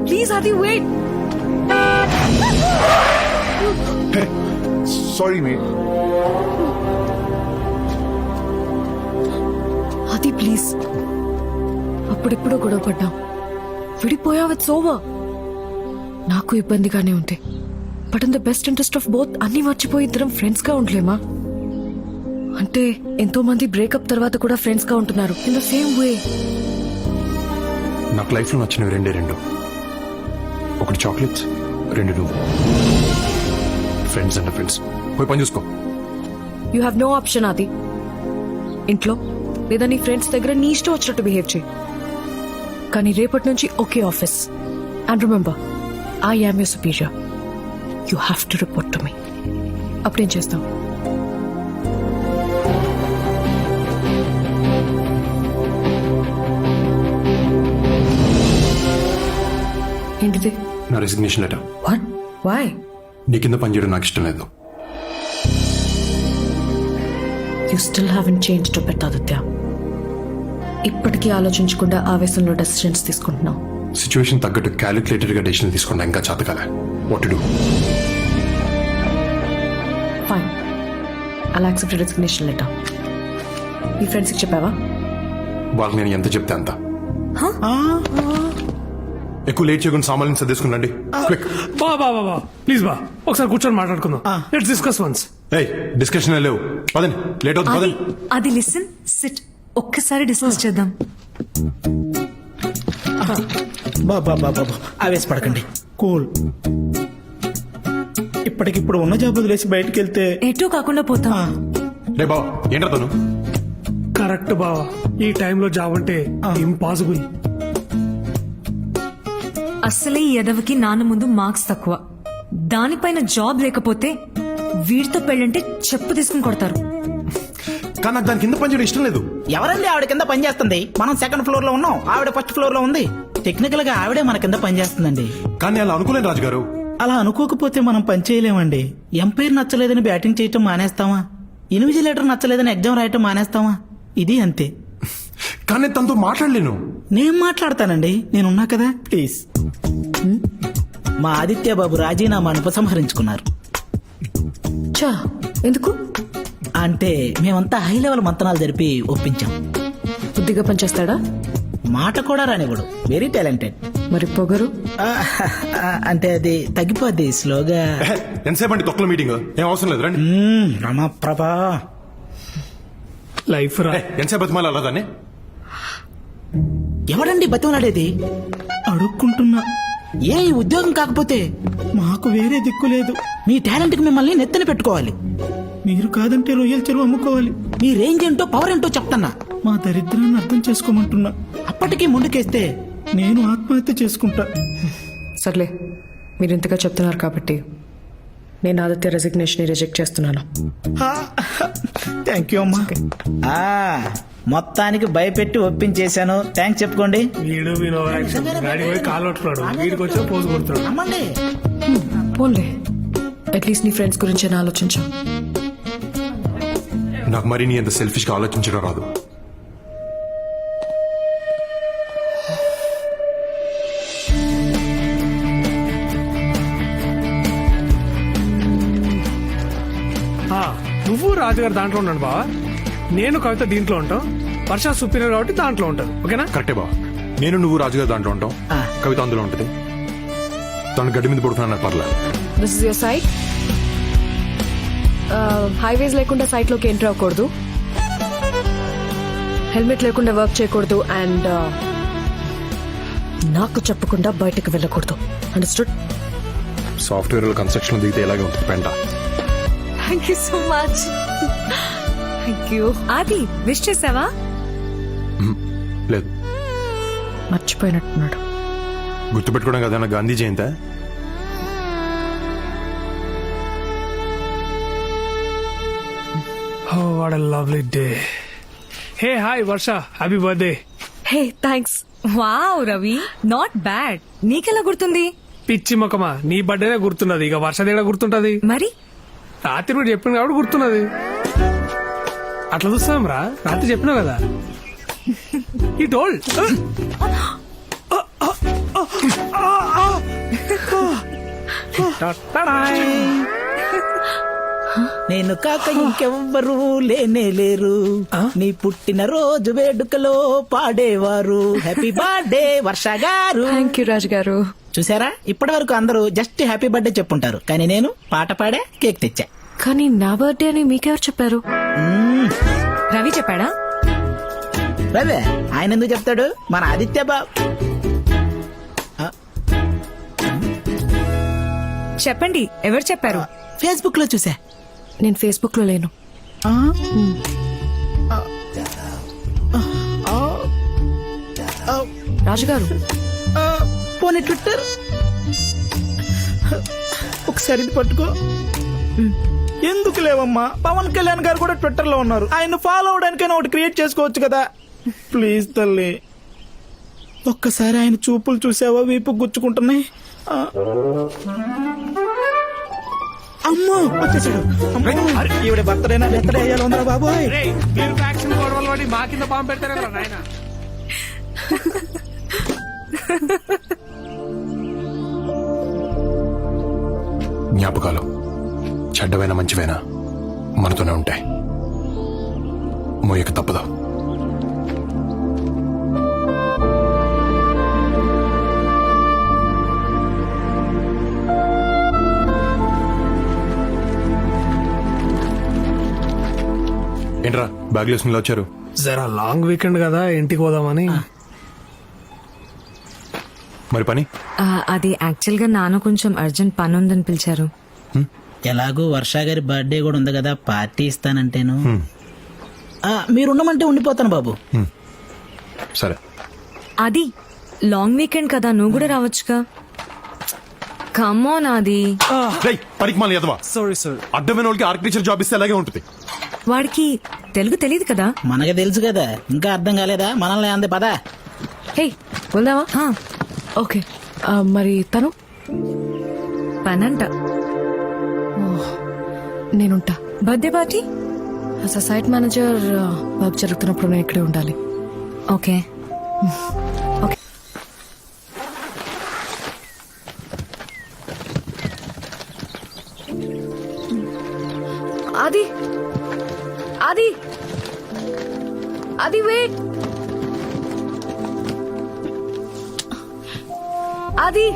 ప్లీజ్. అది వెయిట్. Sorry mate. అది ప్లీజ్. అప్పుడెప్పుడో గొడవ పడ్డాం, విడిపోయావు. It's over. నాకు ఇబ్బందిగానే ఉంది, but in the best interest of both అన్ని మర్చిపోయి ఇద్దరం ఫ్రెండ్స్ గా ఉండలేమా? అంటే ఎంతో మంది బ్రేకప్ తర్వాత కూడా ఫ్రెండ్స్ గా ఉంటున్నారు ఇన్ ద సేమ్ వే. నాకు లైఫ్ లో నచ్చినవి రెండు. ఒకటి చాక్లెట్స్, 2 నువ్వు. Friends and friends. పోయి పని చూసుకో. You have no option. అది ఇంట్లో లేదా నీ ఫ్రెండ్స్ దగ్గర నీ ఇష్టం వచ్చినట్టు బిహేవ్ చేయి. కానీ రేపటి నుంచి okay office. And remember, I am your superior. You have to report to me. అప్పుడేం చేస్తాం? ఏంటిది? నా రెసిగ్నేషన్ లెటర్. వాట్? వై? నీ కింద పనిచేయడం నాకు ఇష్టం లేదు. You still haven't changed a bit Aditya. ఇప్పటికీ ఆలోచించకుండా ఆవేశంలో డెసిషన్స్ తీసుకుంటున్నావు. సిచ్యువేషన్ తగ్గట్టు క్యాలిక్యులేటెడ్ గా డెసిషన్ తీసుకున్నా ఇంకా చేతకాలే. What to do? ఫైన్, అలా యాక్సెప్ట్ రెసిగ్నేషన్ లెటర్. మీ ఫ్రెండ్స్కి చెప్పావా? వాళ్ళకి నేను ఎంత చెప్తే అంత. ఎక్కువ లేట్ చేయకుండా సామాన్యం సర్దేసుకున్నాండి. క్విక్. బా ప్లీజ్ బా, ఒకసారి కూర్చొని మాట్లాడుకుందాం. Let's discuss once. ఏయ్ డిస్కషన్ లేవు, పదండి. లేట్ అవుతుంది, పదండి. అది లిసన్, సిట్. ఒక్కసారి డిస్కస్ చేద్దాం. బాబా ఆవేశపడకండి. కూల్. ఇప్పటికిప్పుడు ఉన్న జాబ్ వదిలేసి బయటకు వెళ్తే ఎటూ కాకుండా పోతాం. రే బావ ఏంట్రా తను? కరెక్ట్ బావా, ఈ టైంలో జాబ్ అంటే ఇంపాసిబుల్. అసలే ఈ ఎదవకి నాన్న ముందు మార్క్స్ తక్కువ, దానిపైన జాబ్ లేకపోతే వీడితో పెళ్ళంటే చెప్పు తీసుకుని కొడతారు. కానీ నాకు దాని కింద పనిచేయడం ఇష్టం లేదు. ఎవరండి ఆవిడ కింద పని చేస్తుంది? మనం 2nd ఫ్లోర్ లో ఉన్నాం, ఆవిడ 1st ఫ్లోర్ లో ఉంది. టెక్నికల్ గా ఆవిడే మన కింద పని చేస్తుందండి. కానీ అలా అనుకోలేను రాజుగారు. అలా అనుకోకపోతే మనం పని చేయలేమండి. ఎంపైర్ నచ్చలేదని బ్యాటింగ్ చేయటం మానేస్తామా? ఇన్విజిలేటర్ నచ్చలేదని ఎగ్జామ్ రాయటం మానేస్తామా? ఇది అంతే. కానీ తనతో మాట్లాడలేను. నేను మాట్లాడతానండి, నేనున్నా కదా. ప్లీజ్. మా ఆదిత్య బాబు రాజీనామాను ఉపసంహరించుకున్నారు. చా, ఎందుకు? అంటే మేమంతా హై లెవెల్ మంతనాలు జరిపి ఒప్పించాం. బుద్ధిగా పనిచేస్తాడా? మాట కూడా రానివ్వడు. Very talented. మరి పొగరు? అంటే అది తగ్గిపోద్ది స్లోగా. ఎంతసేపు అండి తొక్కల మీటింగ్? ఏం అవసరం లేదు, రండి. రమాప్రభా లైఫ్ రా. ఎంతసేపు బతిమాలి అలా దాన్ని? ఎవడండి బతిమలాడేది? అడుక్కుంటున్నా. ఏ ఉద్యోగం కాకపోతే మాకు వేరే దిక్కు లేదు. మీ టాలెంట్ కి మిమ్మల్ని నెత్తన పెట్టుకోవాలి. మీరు కాదంటే రొయ్యల చెరువు అమ్ముకోవాలి. మీ రేంజ్ ఏంటో పవర్ ఏంటో చెప్తున్నా. మా దరిద్రాన్ని అర్థం చేసుకోమంటున్నా. అప్పటికీ ముందుకేస్తే నేను ఆత్మహత్య చేసుకుంటా. సర్లే మీరు ఇంతగా చెప్తున్నారు కాబట్టి నేను ఆదిత్య రెసిగ్నేషన్ రిజెక్ట్ చేస్తున్నాను. థ్యాంక్ యూ అమ్మా. మొత్తానికి భయపెట్టి ఒప్పించేశాను. థ్యాంక్స్ చెప్పుకోండి. వీడు వీడు యాక్షన్ గాడి పోయి కాలు పట్టుకున్నాడు, వీడికి వచ్చి పోజు కొడుతున్నాడు. అమ్మండి. పోన్లే అట్లీస్ట్ నీ ఫ్రెండ్స్ గురించి ఆలోచించు. నాకు మరి నీ అంత సెల్ఫిష్గా ఆలోచించడం రాదు. నువ్వు రాజుగారు దాంట్లో ఉన్నాడు బావా, నేను కవిత దీంట్లో ఉంటాం, వర్ష సుపీరియర్ కాబట్టి దాంట్లో ఉంటాను. ఓకేనా? కరెక్టే బావ. నేను నువ్వు రాజుగారు దాంట్లో ఉంటాం, కవిత అందులో ఉంటుంది. తను గడ్డి మీద పడుతున్నా పర్లేదు. This is your site. హైవేస్ లేకుండా సైట్ లోకి ఎంటర్ అవ్వకూడదు, హెల్మెట్ లేకుండా వర్క్ చేయకూడదు, అండ్ నాకు చెప్పకుండా బయటకు వెళ్ళకూడదు. అండర్స్టూడ్? సాఫ్ట్వేర్ కన్స్ట్రక్షన్ దిగితే ఇలాగే ఉంటుంది పెంట. Thank you so much. Thank you. ఆది విష్ చేసావా? లేదు, మర్చిపోయినట్టున్నాడు. గుర్తుపెట్టుకోవడం కదా నా Gandhi Jayanta. Oh, what a lovely day. Hey, hi, Varsha. Happy birthday. Hey thanks. Wow Ravi, not bad. నీకెలా గుర్తుంది? పిచ్చి మొక్కమా, నీ బర్త్డేనే గుర్తున్నది, ఇక వర్షదేడా గుర్తుంటది? మరి రాత్రి కూడా చెప్పిన కాబట్టి గుర్తున్నది. అట్లా చూస్తాం రా, రాత్రి చెప్పినావు కదా. ఈ టోల్డ్ నేను కాక ఇంకెవ్వరూ లేనే లేరు, నీ పుట్టిన రోజు వేడుకలో పాడేవారు. హ్యాపీ బర్త్డే వర్ష గారు. థ్యాంక్ యూ రాజు గారు. చూసారా, ఇప్పటి వరకు అందరూ జస్ట్ హ్యాపీ బర్త్డే చెప్పుంటారు, కానీ నేను పాట పాడే కేక్ తెచ్చా. కానీ నా బర్త్డే అని మీకెవరు చెప్పారు? రవి చెప్పాడా? రవే, ఆయన ఎందుకు చెప్తాడు? మన ఆదిత్య బాబు. చెప్పండి, ఎవరు చెప్పారు? ఫేస్బుక్ లో చూసా. నేను ఫేస్బుక్ లో లేను. రాజుగారు, పోనీ ట్విట్టర్ ఒకసారి ఇది పట్టుకో. ఎందుకు లేవమ్మా, పవన్ కళ్యాణ్ గారు కూడా ట్విట్టర్ లో ఉన్నారు. ఆయన ఫాలో అవడానికైనా ఒకటి క్రియేట్ చేసుకోవచ్చు కదా. ప్లీజ్ తల్లి, ఒక్కసారి ఆయన చూపులు చూసావా, వీపు గుచ్చుకుంటున్నాయి. అమ్మో వచ్చేసాడు. ఈవిడ బర్త్డేనా బర్త్డే అయ్యాలి ఉందా బాబోయ్. మీరు ఫ్యాక్షన్ గొడవలు పడి మా కింద బాంబు పెడతారా నాయన? జ్ఞాపకాలు చెడ్డవైనా మంచివైనా మనతోనే ఉంటాయి, మోయక తప్పదు. ఏంట్రా బ్యాగ్ వేసుకుని వచ్చారు? జరా లాంగ్ వీకెండ్ కదా, ఇంటికి పోదామని. మరి పని? అది యాక్చువల్ గా నాన్న కొంచెం అర్జెంట్ పని ఉందని పిలిచారు. ఎలాగో వర్ష గారి బర్త్డే కూడా ఉంది కదా, పార్టీ ఇస్తానంటేను. మీరున్నమంటే ఉండిపోతాను బాబు. సరే. అది లాంగ్ వీకెండ్ కదా, నువ్వు కూడా రావచ్చుగా. కమోన్ అది. పనికి మాలి ఎదవా. Sorry sir. అడ్డమైన వాళ్ళకి ఆర్కిటెక్చర్ జాబ్ ఇస్తే అలాగే ఉంటుంది. వాడికి తెలుగు తెలియదు కదా. మనకి తెలుసు కదా, ఇంకా అర్థం కాలేదా? మనల్ని అంది పదా. హే వెళ్దామా? ఓకే. మరి తను పనంట. నేనుంటా. Birthday party as a site manager work జరుగుతున్నప్పుడు నేను ఇక్కడే ఉండాలి. ఓకే. ఓకే. ఆది ఆది ఆది వెయిట్. ఆది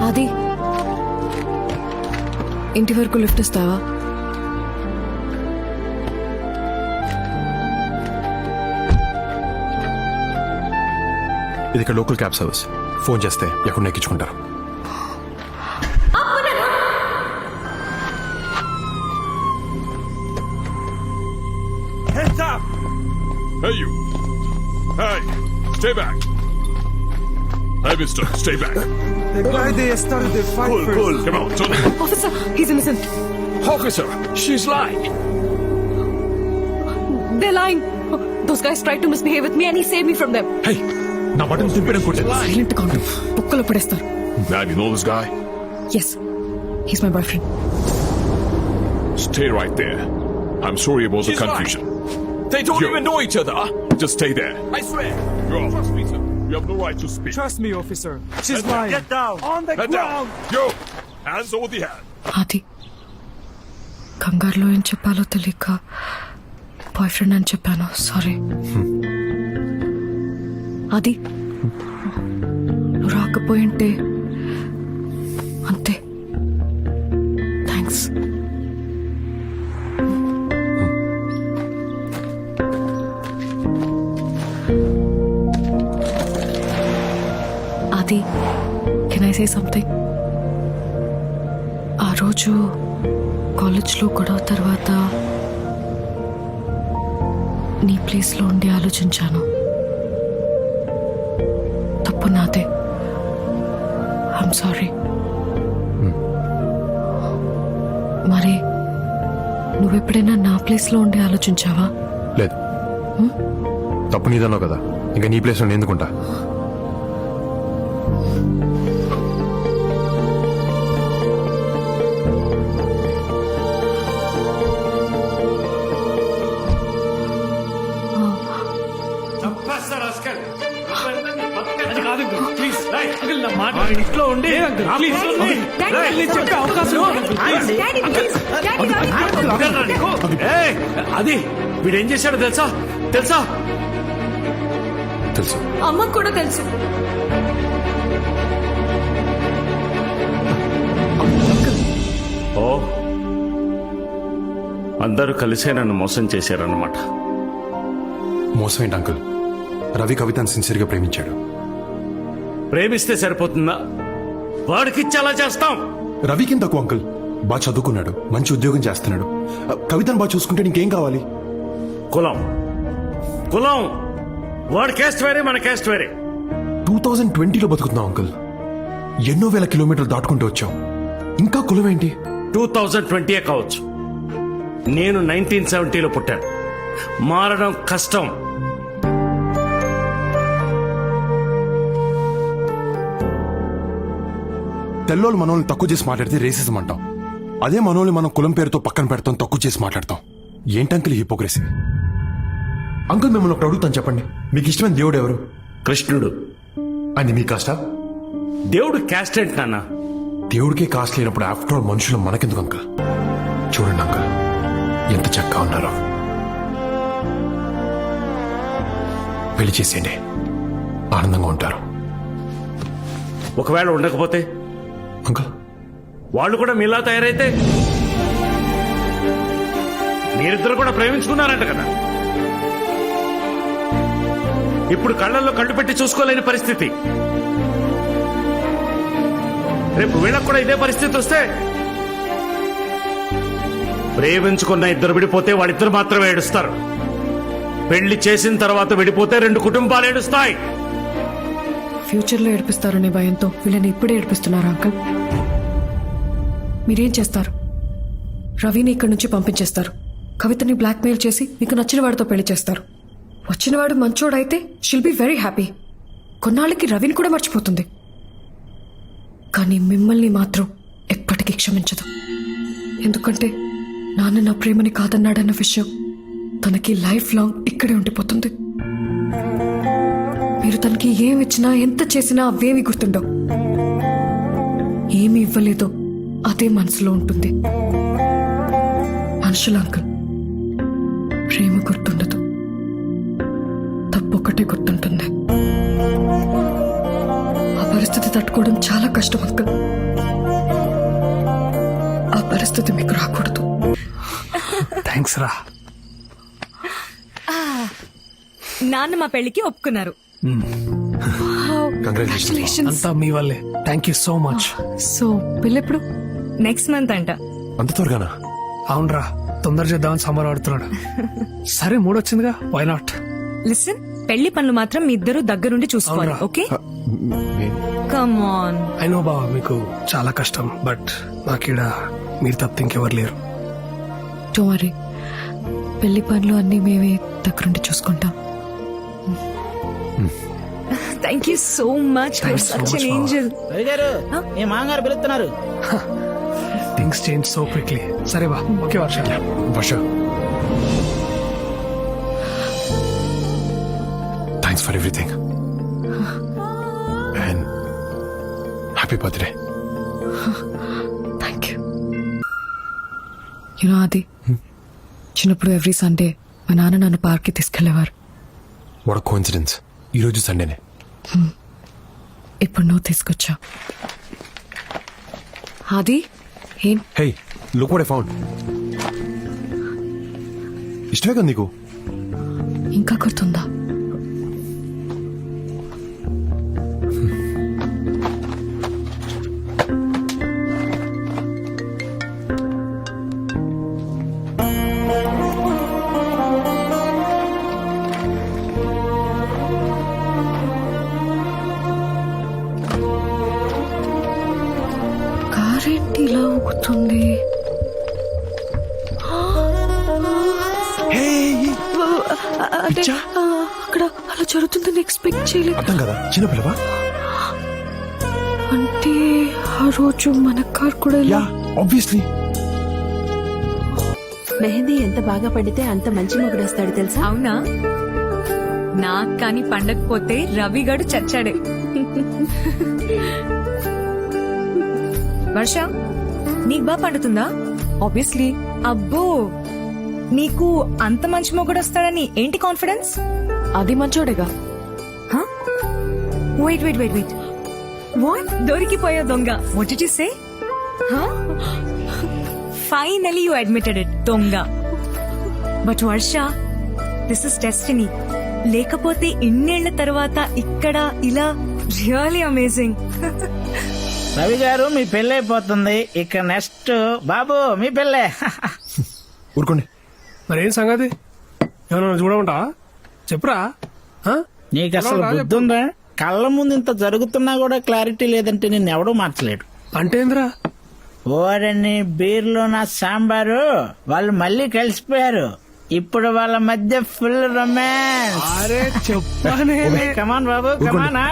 ఆది ఇంటి వరకు లిఫ్ట్ ఇస్తావా? ఇది ఇక్కడ లోకల్ క్యాబ్ సర్వీస్. ఫోన్ చేస్తే ఎక్కడ ఎక్కించుకుంటారు. Hey, you. Hey, stay back. Hey, mister, stay back. The guy they started the fight Pull, pull. Come on, Johnny. Officer, he's innocent. Officer, she's lying. They're lying. Those guys tried to misbehave with me and he saved me from them. హే నా బటన్ తిప్పడం కొట్టే సైలెంట్ గా ఉండు. బుక్కలో పడేస్తారు. Man, you know this guy? Yes, he's my boyfriend. Stay right there. I'm sorry about the confusion. They don't even know each other. Just stay there. I swear. Trust me, sir. You have no right to speak. Trust me, officer. She's Head down. lying. Get down. On the Head ground. down. Yo, hands over the head. అది కంగారులో ఏం చెప్పాలో తెలియక బాయ్ ఫ్రెండ్ అని చెప్పాను. సారీ. అది నువ్వు రాకపోయింటే అంతే. థ్యాంక్స్. అది కెన్ ఐ సే సంథింగ్? ఆ రోజు కాలేజ్లో గొడవ తర్వాత నీ ప్లేస్లో ఉండి ఆలోచించాను. తప్పు నాదే. I'm sorry. మరి నువ్వెప్పుడైనా నా ప్లేస్లో ఉండి ఆలోచించావా? లేదు. తప్పు నీదన్నావు కదా, ఇంకా నీ ప్లేస్ నేను ఎందుకుంటా? అది కాదు అంకుల్, ప్లీజ్. అంకుల్ నా మాట ఇంట్లో ఉండి ప్లీజ్ చెప్పే అవకాశం ఇవ్వండి, అంకుల్, ప్లీజ్. ఏయ్, అది వీడేం చేశాడో తెలుసా? తెలుసా? తెలుసు. అమ్మకు కూడా తెలుసు. ఓ, అందరూ కలిసే నన్ను మోసం చేశారన్నమాట. మోసం ఏంటి అంకుల్? రవి కవితను సిన్సియర్గా ప్రేమించాడు. ప్రేమిస్తే సరిపోతుందా? వాడికిచ్చి అలా చేస్తాం? రవికి తక్కువ అంకుల్. బాగా చదువుకున్నాడు, మంచి ఉద్యోగం చేస్తున్నాడు. కవితను బాగా చూసుకుంటే నీకేం కావాలి? కులం కులం వాడి క్యాస్ట్ వేరే, మన క్యాస్ట్ వేరే. 2020లో బతుకుతున్నావు అంకుల్. ఎన్నో వేల కిలోమీటర్లు దాటుకుంటూ వచ్చావు, ఇంకా కులం ఏంటి? 2020 కావచ్చు, నేను 1970లో పుట్టాను. మారడం కష్టం. తెల్లోళ్ళు మనోళ్ళని తక్కువ చేసి మాట్లాడితే రేసిజం అంటాం. అదే మనోళ్ళని మనం కులం పేరుతో పక్కన పెడతాం, తక్కువ చేసి మాట్లాడతాం. ఏంటంకుల్ హిపోక్రసీ? అంకుల్ మిమ్మల్ని ఒకటి అడుగుతాను, చెప్పండి, మీకు ఇష్టమైన దేవుడు ఎవరు? కృష్ణుడు. అని మీ కాస్టా? దేవుడు క్యాస్ట్ ఏంటి నాన్న? దేవుడికే కాస్ట్ లేనప్పుడు ఆఫ్టర్ ఆల్ మనుషులు మనకెందుకు అంకుల్? చూడండి అంకుల్, ఎంత చక్కగా ఉన్నారో. పెళ్లి చేసేయండి, ఆనందంగా ఉంటారు. ఒకవేళ ఉండకపోతే అంకుల్, వాళ్ళు కూడా మీలా తయారైతే? మీరిద్దరు కూడా ప్రేమించుకున్నారంట కదా, ఇప్పుడు కళ్ళల్లో కళ్ళు పెట్టి చూసుకోలేని పరిస్థితి. రేపు వీళ్ళకు కూడా ఇదే పరిస్థితి వస్తే, ప్రేమించుకున్న ఇద్దరు విడిపోతే వాళ్ళిద్దరు మాత్రమే ఏడుస్తారు. పెళ్లి చేసిన తర్వాత విడిపోతే 2 కుటుంబాలు ఏడుస్తాయి. ఫ్యూచర్లో ఏడిపిస్తారనే భయంతో వీళ్ళని ఇప్పుడే ఏడిపిస్తున్నారు అంకుల్. మీరేం చేస్తారు? రవిని ఇక్కడి నుంచి పంపించేస్తారు, కవితని బ్లాక్మెయిల్ చేసి మీకు నచ్చిన వాడితో పెళ్లి చేస్తారు. వచ్చినవాడు మంచోడైతే షిల్ బి వెరీ హ్యాపీ. కొన్నాళ్ళకి రవిని కూడా మర్చిపోతుంది. కానీ మిమ్మల్ని మాత్రం ఎప్పటికీ క్షమించదు. ఎందుకంటే నాన్న నా ప్రేమని కాదన్నాడన్న విషయం తనకి లైఫ్ లాంగ్ ఇక్కడే ఉండిపోతుంది. మీరు తనకి ఏమి ఇచ్చినా, ఎంత చేసినా అవేమి గుర్తుండవు. ఏమి ఇవ్వలేదో అదే మనసులో ఉంటుంది. మనుషుల అంకుల్, ప్రేమ గుర్తుండదు, తప్పొక్కటే గుర్తుంటుంది. ఆ పరిస్థితి తట్టుకోవడం చాలా కష్టం అంకుల్. ఆ పరిస్థితి మీకు రాకూడదు. థ్యాంక్స్ రా. నాన్న మా పెళ్లికి ఒప్పుకున్నారు. కంగ్రాచులేషన్స్. అంతా మీ వల్లే. Thank you so much. So పెళ్ళెప్పుడు? నెక్స్ట్ మంత్ అంట. అంత త్వరగానా? అవునరా, తొందర చేద్దామని సమ్మర్ ఆడుతున్నాడు. సరే, మూడొచ్చిందిగా, వై నాట్? లిసన్, పెళ్లి పనులు మాత్రం మీ ఇద్దరు దగ్గరుండి చూసుకోవాలి, అవునా? Okay? Come on. I know బావా మీకు చాలా కష్టం, బట్ నాకీడ మీరు తప్ప ఇంకెవరు లేరు. డోంట్ వరీ, పెళ్లి పనులు అన్నీ మేమే దగ్గరుండి చూసుకుంటాం. Thank you so much for Thanks so such much, ఎన్ Mama. ఏంజల్. రవి గారు మీ మామగారు పిలుస్తున్నారు. Things change so quickly. సరే బా, okay Varsha. Varsha, thanks for everything and happy birthday. Thank you. You know అది చిన్నప్పుడు ఎవ్రీ సండే మా నాన్న నన్ను పార్క్కి తీసుకెళ్లేవారు. వాట్ కోఇన్సిడెన్స్, ఈరోజు సండేనే. ఇప్పుడు నువ్వు తీసుకొచ్చావు. అది ఏం హే, లుక్ వాట్ ఐ ఫౌండ్. ఇష్టమే కదా నీకు? ఇంకా గుర్తుందా? కారేంటి ఇలా ఊగుతుంది? అంటే, అక్కడ అలా జరుగుతుందని ఎక్స్పెక్ట్ చేయలేదు. అర్థం కదా, చిన్నపిల్లవా? అంటే ఆ రోజు మన కార్ కూడా ఇలా- యా, ఆబ్వియస్లీ. మెహందీ ఎంత బాగా పడితే అంత మంచి మొగుడొస్తాడు తెలుసా? అవునా? నాకు కానీ పండకపోతే రవిగాడు చచ్చాడే. వర్ష, నీకు బాగా పండుతుందా? ఆబ్వియస్లీ. అబ్బో, నీకు అంత మంచి మొగుడు వస్తాడని ఏంటి కాన్ఫిడెన్స్? అది మంచోడేగా. Wait wait wait wait, what? దొరికిపోయా దొంగ. What did you say? Finally you admitted it, దొంగ. But Varsha, this is destiny. లేకపోతే ఇన్నేళ్ల తర్వాత ఇక్కడ ఇలా రియల్లీ అమేజింగ్. రవి గారు మీ పెళ్ళి అయిపోతుంది, ఇక నెక్స్ట్ బాబు మీ పెళ్ళే. ఊరుకోండి. మరి ఏం సంగతి? ఏమన్నా చూడమంటావా? చెప్పురా. నీకు అసలు బుద్ధి ఉందా? కళ్ళ ముందు ఇంత జరుగుతున్నా కూడా క్లారిటీ లేదంటే నిన్ను ఎవడూ మార్చలేడు. అంటే ఏందిరా? ఓరని బీర్లో నా సాంబారు, వాళ్ళు మళ్ళీ కలిసిపోయారు. ఇప్పుడు వాళ్ళ మధ్య ఫుల్ రొమాన్స్. అరే చెప్పానే. కమాన్ బాబు, కమానా.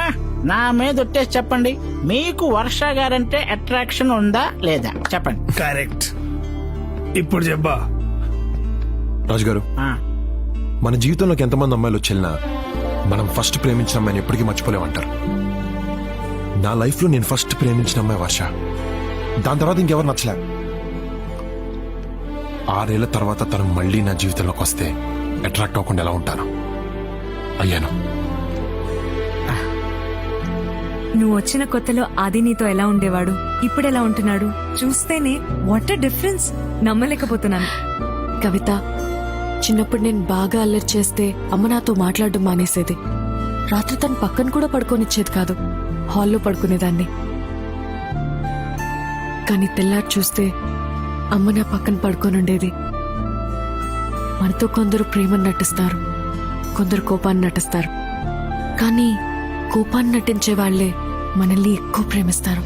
నా మీద ఒట్టేసి చెప్పండి, మీకు వర్ష గారంటే అట్రాక్షన్ ఉందా లేదా? చెప్పండి. కరెక్ట్. ఇప్పుడు చెప్పా. రాజు గారు, ఆ, మన జీవితంలోకి ఎంతమంది అమ్మాయిలు వచ్చేళ్ళినా మనం ఫస్ట్ ప్రేమించిన అమ్మాయిని ఎప్పటికీ మర్చిపోలేమంటారు. నా లైఫ్ లో నేను ఫస్ట్ ప్రేమించిన అమ్మాయి వర్ష. దాని తర్వాత ఇంకెవరు నచ్చలే. 6 ఏళ్ల తర్వాత తను మళ్ళీ నా జీవితంలోకి వస్తే అట్రాక్ట్ అవ్వకుండా ఎలా ఉంటాను? అయ్యాను. నువ్వు వచ్చిన కొత్తలో ఆది నీతో ఎలా ఉండేవాడు, ఇప్పుడు ఎలా ఉంటున్నాడు చూస్తేనే వాట్ ఎ డిఫరెన్స్. నమ్మలేకపోతున్నాను. కవిత, చిన్నప్పుడు నేను బాగా అల్లరి చేస్తే అమ్మ నాతో మాట్లాడడం మానేసేది. రాత్రి తన పక్కన కూడా పడుకోనిచ్చేది కాదు, హాల్లో పడుకునేదాన్ని. కానీ తెల్లారి చూస్తే అమ్మ నా పక్కన పడుకోనుండేది. మనతో కొందరు ప్రేమను నటిస్తారు, కొందరు కోపాన్ని నటిస్తారు. కానీ కోపాన్ని నటించే వాళ్లే మనల్ని ఎక్కువ ప్రేమిస్తారు.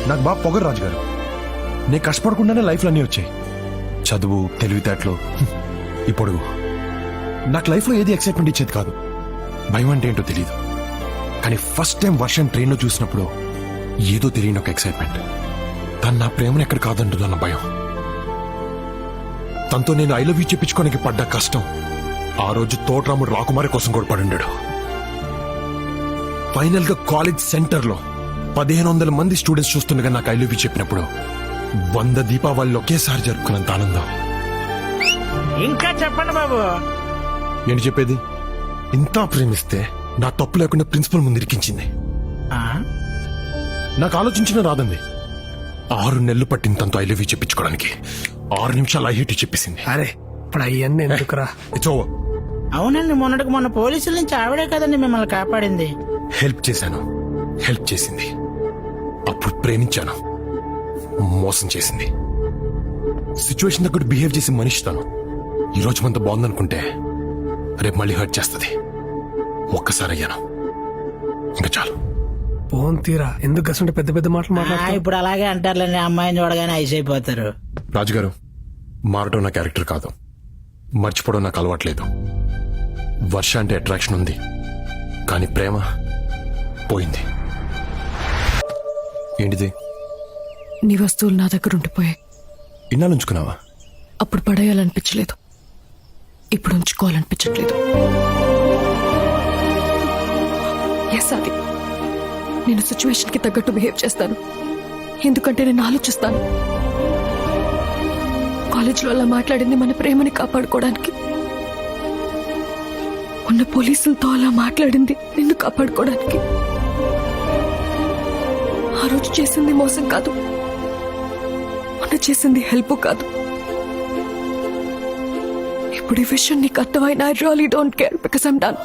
నాకు బాగా పొగరు రాజు గారు. నేను కష్టపడకుండానే లైఫ్లో అన్నీ వచ్చాయి. చదువు, తెలివితేటలు, ఈ పొడుగు. నాకు లైఫ్లో ఏది ఎక్సైట్మెంట్ ఇచ్చేది కాదు. భయం అంటే ఏంటో తెలియదు. కానీ ఫస్ట్ టైం వర్షం ట్రైన్లో చూసినప్పుడు ఏదో తెలియని ఒక ఎక్సైట్మెంట్. తను నా ప్రేమను ఎక్కడ కాదంటుందన్న భయం. తనతో నేను ఐ లవ్ యూ చెప్పించుకోనికి పడ్డ కష్టం ఆ రోజు తోటరాముడు రాకుమారి కోసం కూడా పడుండాడు. ఫైనల్ గా కాలేజ్ సెంటర్ లో 1500 మంది స్టూడెంట్స్ చూస్తుండగా నాకు ఐ లవ్ యూ చెప్పినప్పుడు 100 దీపావళిలో ఒకేసారి జరుపుకున్నంత ఆనందం. ఇంకా చెప్పండి బాబు. ఏంటి చెప్పేది? ఇంత ప్రేమిస్తే నా తప్పు లేకుండా ప్రిన్సిపల్ ముందు ఇరికించింది. ఆ, నాకు ఆలోచించిన రాదండి. 6 నెలలు పట్టింది తనతో ఐ లవ్ యూ చెప్పించుకోవడానికి. 6 నిమిషాలు ఐ హేట్ యూ చెప్పేసింది. అరే ఇప్పుడు అయ్యన్ని ఎందుకురా? It's over. అవునండి, మొన్నటికి మొన్న పోలీసుల నుంచి ఆవిడే కదండి మిమ్మల్ని కాపాడింది. హెల్ప్ చేశాను, హెల్ప్ చేసింది. అప్పుడు ప్రేమించాను, మోసం చేసింది. సిచ్యువేషన్ దగ్గర బిహేవ్ చేసి మనిషి తను. ఈ రోజు మనతో బాగుందనుకుంటే రేపు మళ్ళీ హర్ట్ చేస్తుంది. ఒక్కసారి అయ్యాను, ఇంకా చాలు. ఫోన్ తీరా, ఎందుకు కసుంటే పెద్ద పెద్ద మాటలు మాట్లాడుతున్నావు? ఇప్పుడు అలాగే అంటారులేండి, అమ్మాయిని చూడగానే ఐస్ అయిపోతారు. రాజుగారు, మారటం నా క్యారెక్టర్ కాదు, మర్చిపోవడం నాకు అలవాట్లేదు. వర్ష అంటే అట్రాక్షన్ ఉంది, కానీ ప్రేమ పోయింది. ఏంటిది? నీ వస్తువులు నా దగ్గర ఉండిపోయాయి. ఇన్నాళ్ళు ఉంచుకున్నావా? అప్పుడు పడేయాలనిపించలేదు, ఇప్పుడు ఉంచుకోవాలనిపించట్లేదు. ఎస్, అది నేను సిచ్యువేషన్ కి తగ్గట్టు బిహేవ్ చేస్తాను, ఎందుకంటే నేను ఆలోచిస్తాను. కాలేజీలో అలా మాట్లాడింది మన ప్రేమని కాపాడుకోవడానికి, ఉన్న పోలీసులతో అలా మాట్లాడింది నిన్ను కాపాడుకోవడానికి. ఆ రోజు చేసింది మోసం కాదు, మొన్న చేసింది హెల్ప్ కాదు. ఇప్పుడు ఈ విషయం నీకు అర్థమైనా I really don't care, because I'm done.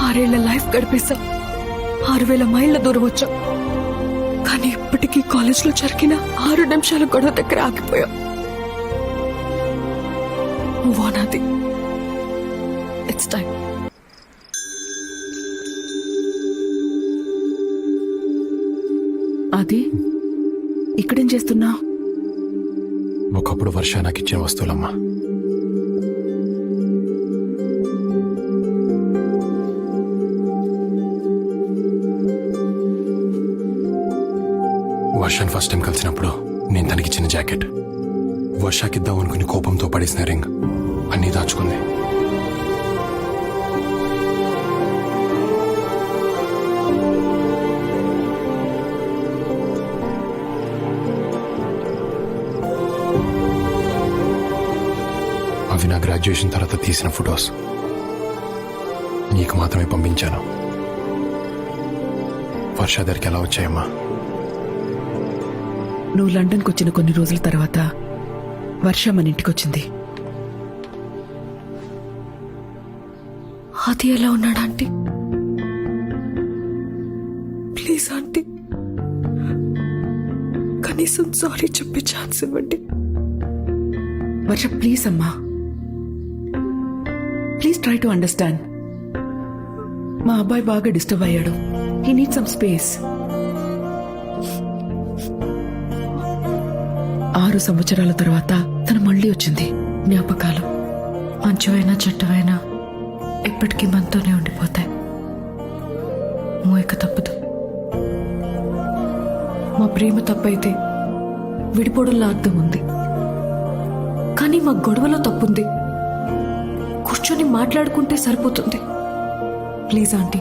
6 ఏళ్ల లైఫ్ గడిపేశాం, 6000 మైళ్ళ దూరం వచ్చాం, కానీ ఇప్పటికీ కాలేజ్లో జరిగిన 6 నిమిషాల గొడవ దగ్గర ఆగిపోయాం. వానాది, ఇట్స్ టైం. అది ఇక్కడేం చేస్తున్నా? ఒకప్పుడు వర్ష నాకు ఇచ్చిన వస్తువులమ్మా. వర్షాన్ని ఫస్ట్ టైం కలిసినప్పుడు నేను తనకిచ్చిన జాకెట్, వర్షాకిద్దాం అనుకుని కోపంతో పడేసిన రింగ్ అన్నీ దాచుకుంది. అవి నా గ్రాడ్యుయేషన్ తర్వాత తీసిన ఫొటోస్, నీకు మాత్రమే పంపించాను. వర్ష దగ్గరికి ఎలా వచ్చాయమ్మా? నువ్వు లండన్కి వచ్చిన కొన్ని రోజుల తర్వాత వర్ష మన ఇంటికొచ్చింది. అది ఎలా ఉన్నాడు ఆంటీ? ప్లీజ్ ఆంటీ, కనీసం సారీ చెప్పే ఛాన్స్ ఇవ్వండి. వర్ష ప్లీజ్ అమ్మా, ప్లీజ్ ట్రై టు అండర్స్టాండ్. మా అబ్బాయి బాగా డిస్టర్బ్ అయ్యాడు, హీ నీడ్ సమ్ స్పేస్. 6 సంవత్సరాల తర్వాత తను మళ్ళీ వచ్చింది. జ్ఞాపకాలు మంచివైనా చెడ్డవైనా ఎప్పటికీ మనతోనే ఉండిపోతాయి. మోయక తప్పదు. మా ప్రేమ తప్పైతే విడిపోవడంలో అర్థం ఉంది, కానీ మా గొడవలో తప్పుంది. కూర్చొని మాట్లాడుకుంటే సరిపోతుంది. ప్లీజ్ ఆంటీ,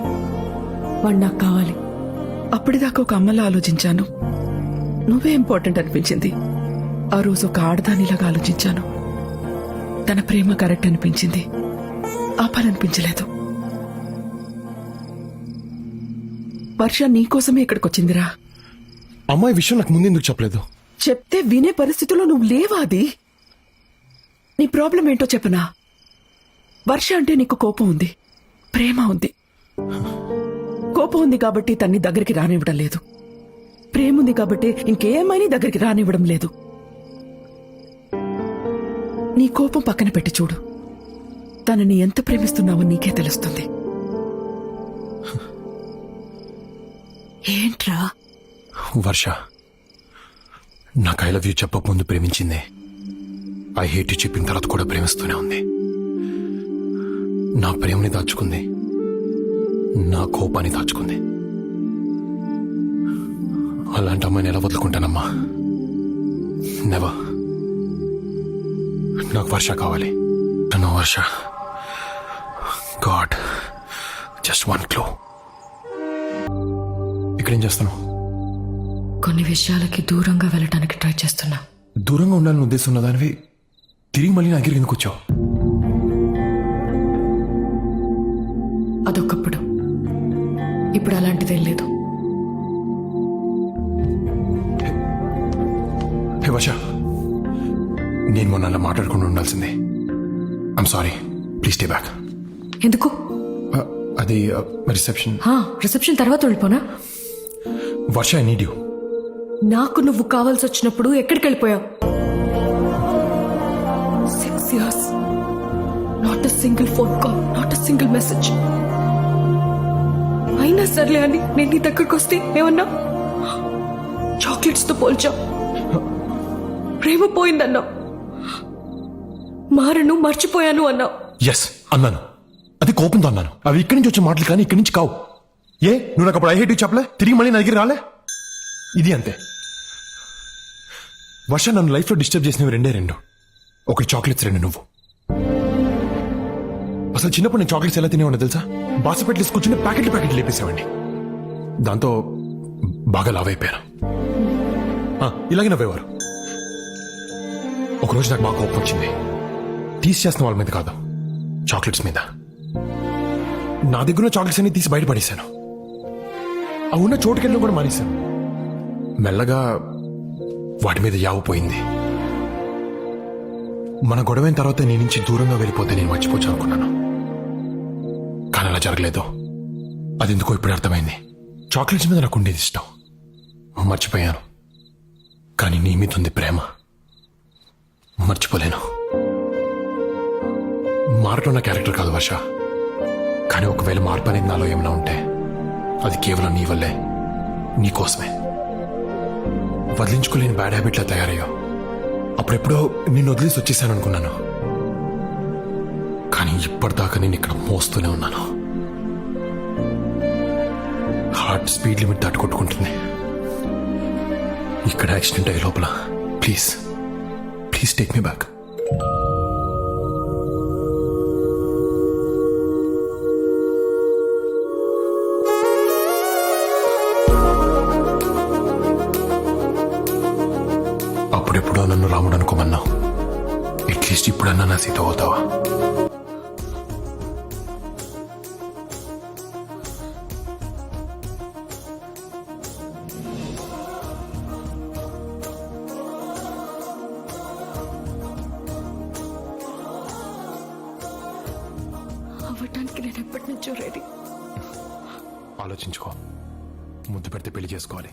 వాడు నాకు కావాలి. అప్పటిదాకా ఒక అమ్మలా ఆలోచించాను, నువ్వే ఇంపార్టెంట్ అనిపించింది. ఆ రోజు ఒక ఆడదానిలాగా ఆలోచించాను. తన ప్రేమ కరెక్ట్ అనిపించింది, ఆపాలనిపించలేదు. వర్ష నీకోసమే ఇక్కడికి వచ్చిందిరా. అమ్మాయి విషయం నాకు ముందెందుకు చెప్పలేదు? చెప్తే వినే పరిస్థితిలో నువ్వు లేవా? అది నీ ప్రాబ్లం ఏంటో చెప్పనా? వర్ష అంటే నీకు కోపం ఉంది, ప్రేమ ఉంది. కోపం ఉంది కాబట్టి తన్ని దగ్గరికి రానివ్వడం లేదు, ప్రేమ ఉంది కాబట్టి ఇంకేమైనా దగ్గరికి రానివ్వడం లేదు. నీ కోపం పక్కన పెట్టి చూడు, తనని ఎంత ప్రేమిస్తున్నావో నీకే తెలుస్తుంది. ఏంట్రా? వర్ష నాకు ఐ లవ్ యూ చెప్పక ముందు ప్రేమించింది, ఐ హేట్ యూ చెప్పిన తర్వాత కూడా ప్రేమిస్తూనే ఉంది. నా ప్రేమని దాచుకుంది, నా కోపాన్ని దాచుకుంది. అలాంటి అమ్మాయిని ఎలా వదులుకుంటానమ్మా? నెవర్. నాకు వర్ష కావాలి. No Varsha. God, just one clue. ఇక్కడేం చేస్తాను? కొన్ని విషయాలకి దూరంగా వెళ్ళటానికి ట్రై చేస్తున్నా. దూరంగా ఉండాలని ఉద్దేశం ఉన్నదానివి తిరిగి మళ్ళీ నా దగ్గరికి ఎందుకు వచ్చావు? అదొకప్పుడు, ఇప్పుడు అలాంటిదేం లేదు. హే వర్ష, నేను మొన్న అలా మాట్లాడకుండా ఉండాల్సిందే. I'm sorry, please stay back. ఎందుకు? అది రిసెప్షన్. రిసెప్షన్ తర్వాత వెళ్ళిపోనా? వర్ష, ఐ నీడ్ యూ. నాకు నువ్వు కావాల్సి వచ్చినప్పుడు ఎక్కడికి వెళ్ళిపోయావు? 6 years not a single phone call, not a single message. అయినా సర్లే అని నేను నీ దగ్గరకు వస్తే ఏమన్నా చాక్లెట్స్ తో పోల్చావు, ప్రేమ పోయిందన్నావు, మారను మర్చిపోయాను అన్నావు. ఎస్ అన్నాను, అది కోపంతో అన్నాను. అవి ఇక్కడి నుంచి వచ్చే మాటలు కానీ ఇక్కడి నుంచి కావు. ఏ నువ్వు నాకు అప్పుడు ఐ హేట్ యు చెప్పలే, తిరిగి మళ్ళీ నా దగ్గర రాలే. ఇది అంతే. వర్ష నన్ను లైఫ్ లో డిస్టర్బ్ చేసినవి రెండే రెండు. ఒకటి చాక్లెట్స్, రెండు నువ్వు. అసలు చిన్నప్పుడు నేను చాక్లెట్స్ ఎలా తినేవాడిని తెలుసా? బాసపెట్లు కూర్చుని ప్యాకెట్లు లేపేసేవాడిని. దాంతో బాగా లావ్ అయిపోయాను. ఇలాగే నవ్వేవారు. ఒకరోజు నాకు బాగా కోపం వచ్చింది. టీస్ చేస్తున్న వాళ్ళ మీద కాదు, చాక్లెట్స్ మీద. నా దగ్గర ఉన్న చాక్లెట్స్ అన్ని తీసి బయటపడేశాను. ఆ ఉన్న చోటుకెళ్ళడం కూడా మానేశాను. మెల్లగా వాటి మీద యావు పోయింది. మన గొడవైన తర్వాత నీ నుంచి దూరంగా వెళ్ళిపోతే నేను మర్చిపోవచ్చు అనుకున్నాను. కానీ అలా జరగలేదు. అది ఎందుకో ఇప్పుడు అర్థమైంది. చాక్లెట్స్ మీద నాకు ఉండేది ఇష్టం, మర్చిపోయాను. కానీ నీ మీద ఉంది ప్రేమ, మర్చిపోలేను. మారటం నా క్యారెక్టర్ కాదు వర్ష. కానీ ఒకవేళ మార్పు అనేది నాలో ఏమైనా ఉంటే అది కేవలం నీ వల్లే, నీ కోసమే. వదిలించుకోలేని బ్యాడ్ హ్యాబిట్లా తయారయ్యో. అప్పుడెప్పుడో నిన్ను వదిలేసి వచ్చేసాను అనుకున్నాను. కానీ ఇప్పటిదాకా నేను ఇక్కడ మోస్తూనే ఉన్నాను. హార్ట్ స్పీడ్ లిమిట్ దాటి కొట్టుకుంటుంది. ఇక్కడ యాక్సిడెంట్ అయ్యే లోపల please please take me back. అప్పుడెప్పుడో నన్ను రాముడు అనుకోమన్నావు. అట్లీస్ట్ ఇప్పుడన్నా నా సీత అవుతావా? అవ్వటానికి నేను ఎప్పటి నుంచో రెడీ. ఆలోచించుకో. ముద్దు పెడితే పెళ్లి చేసుకోవాలి.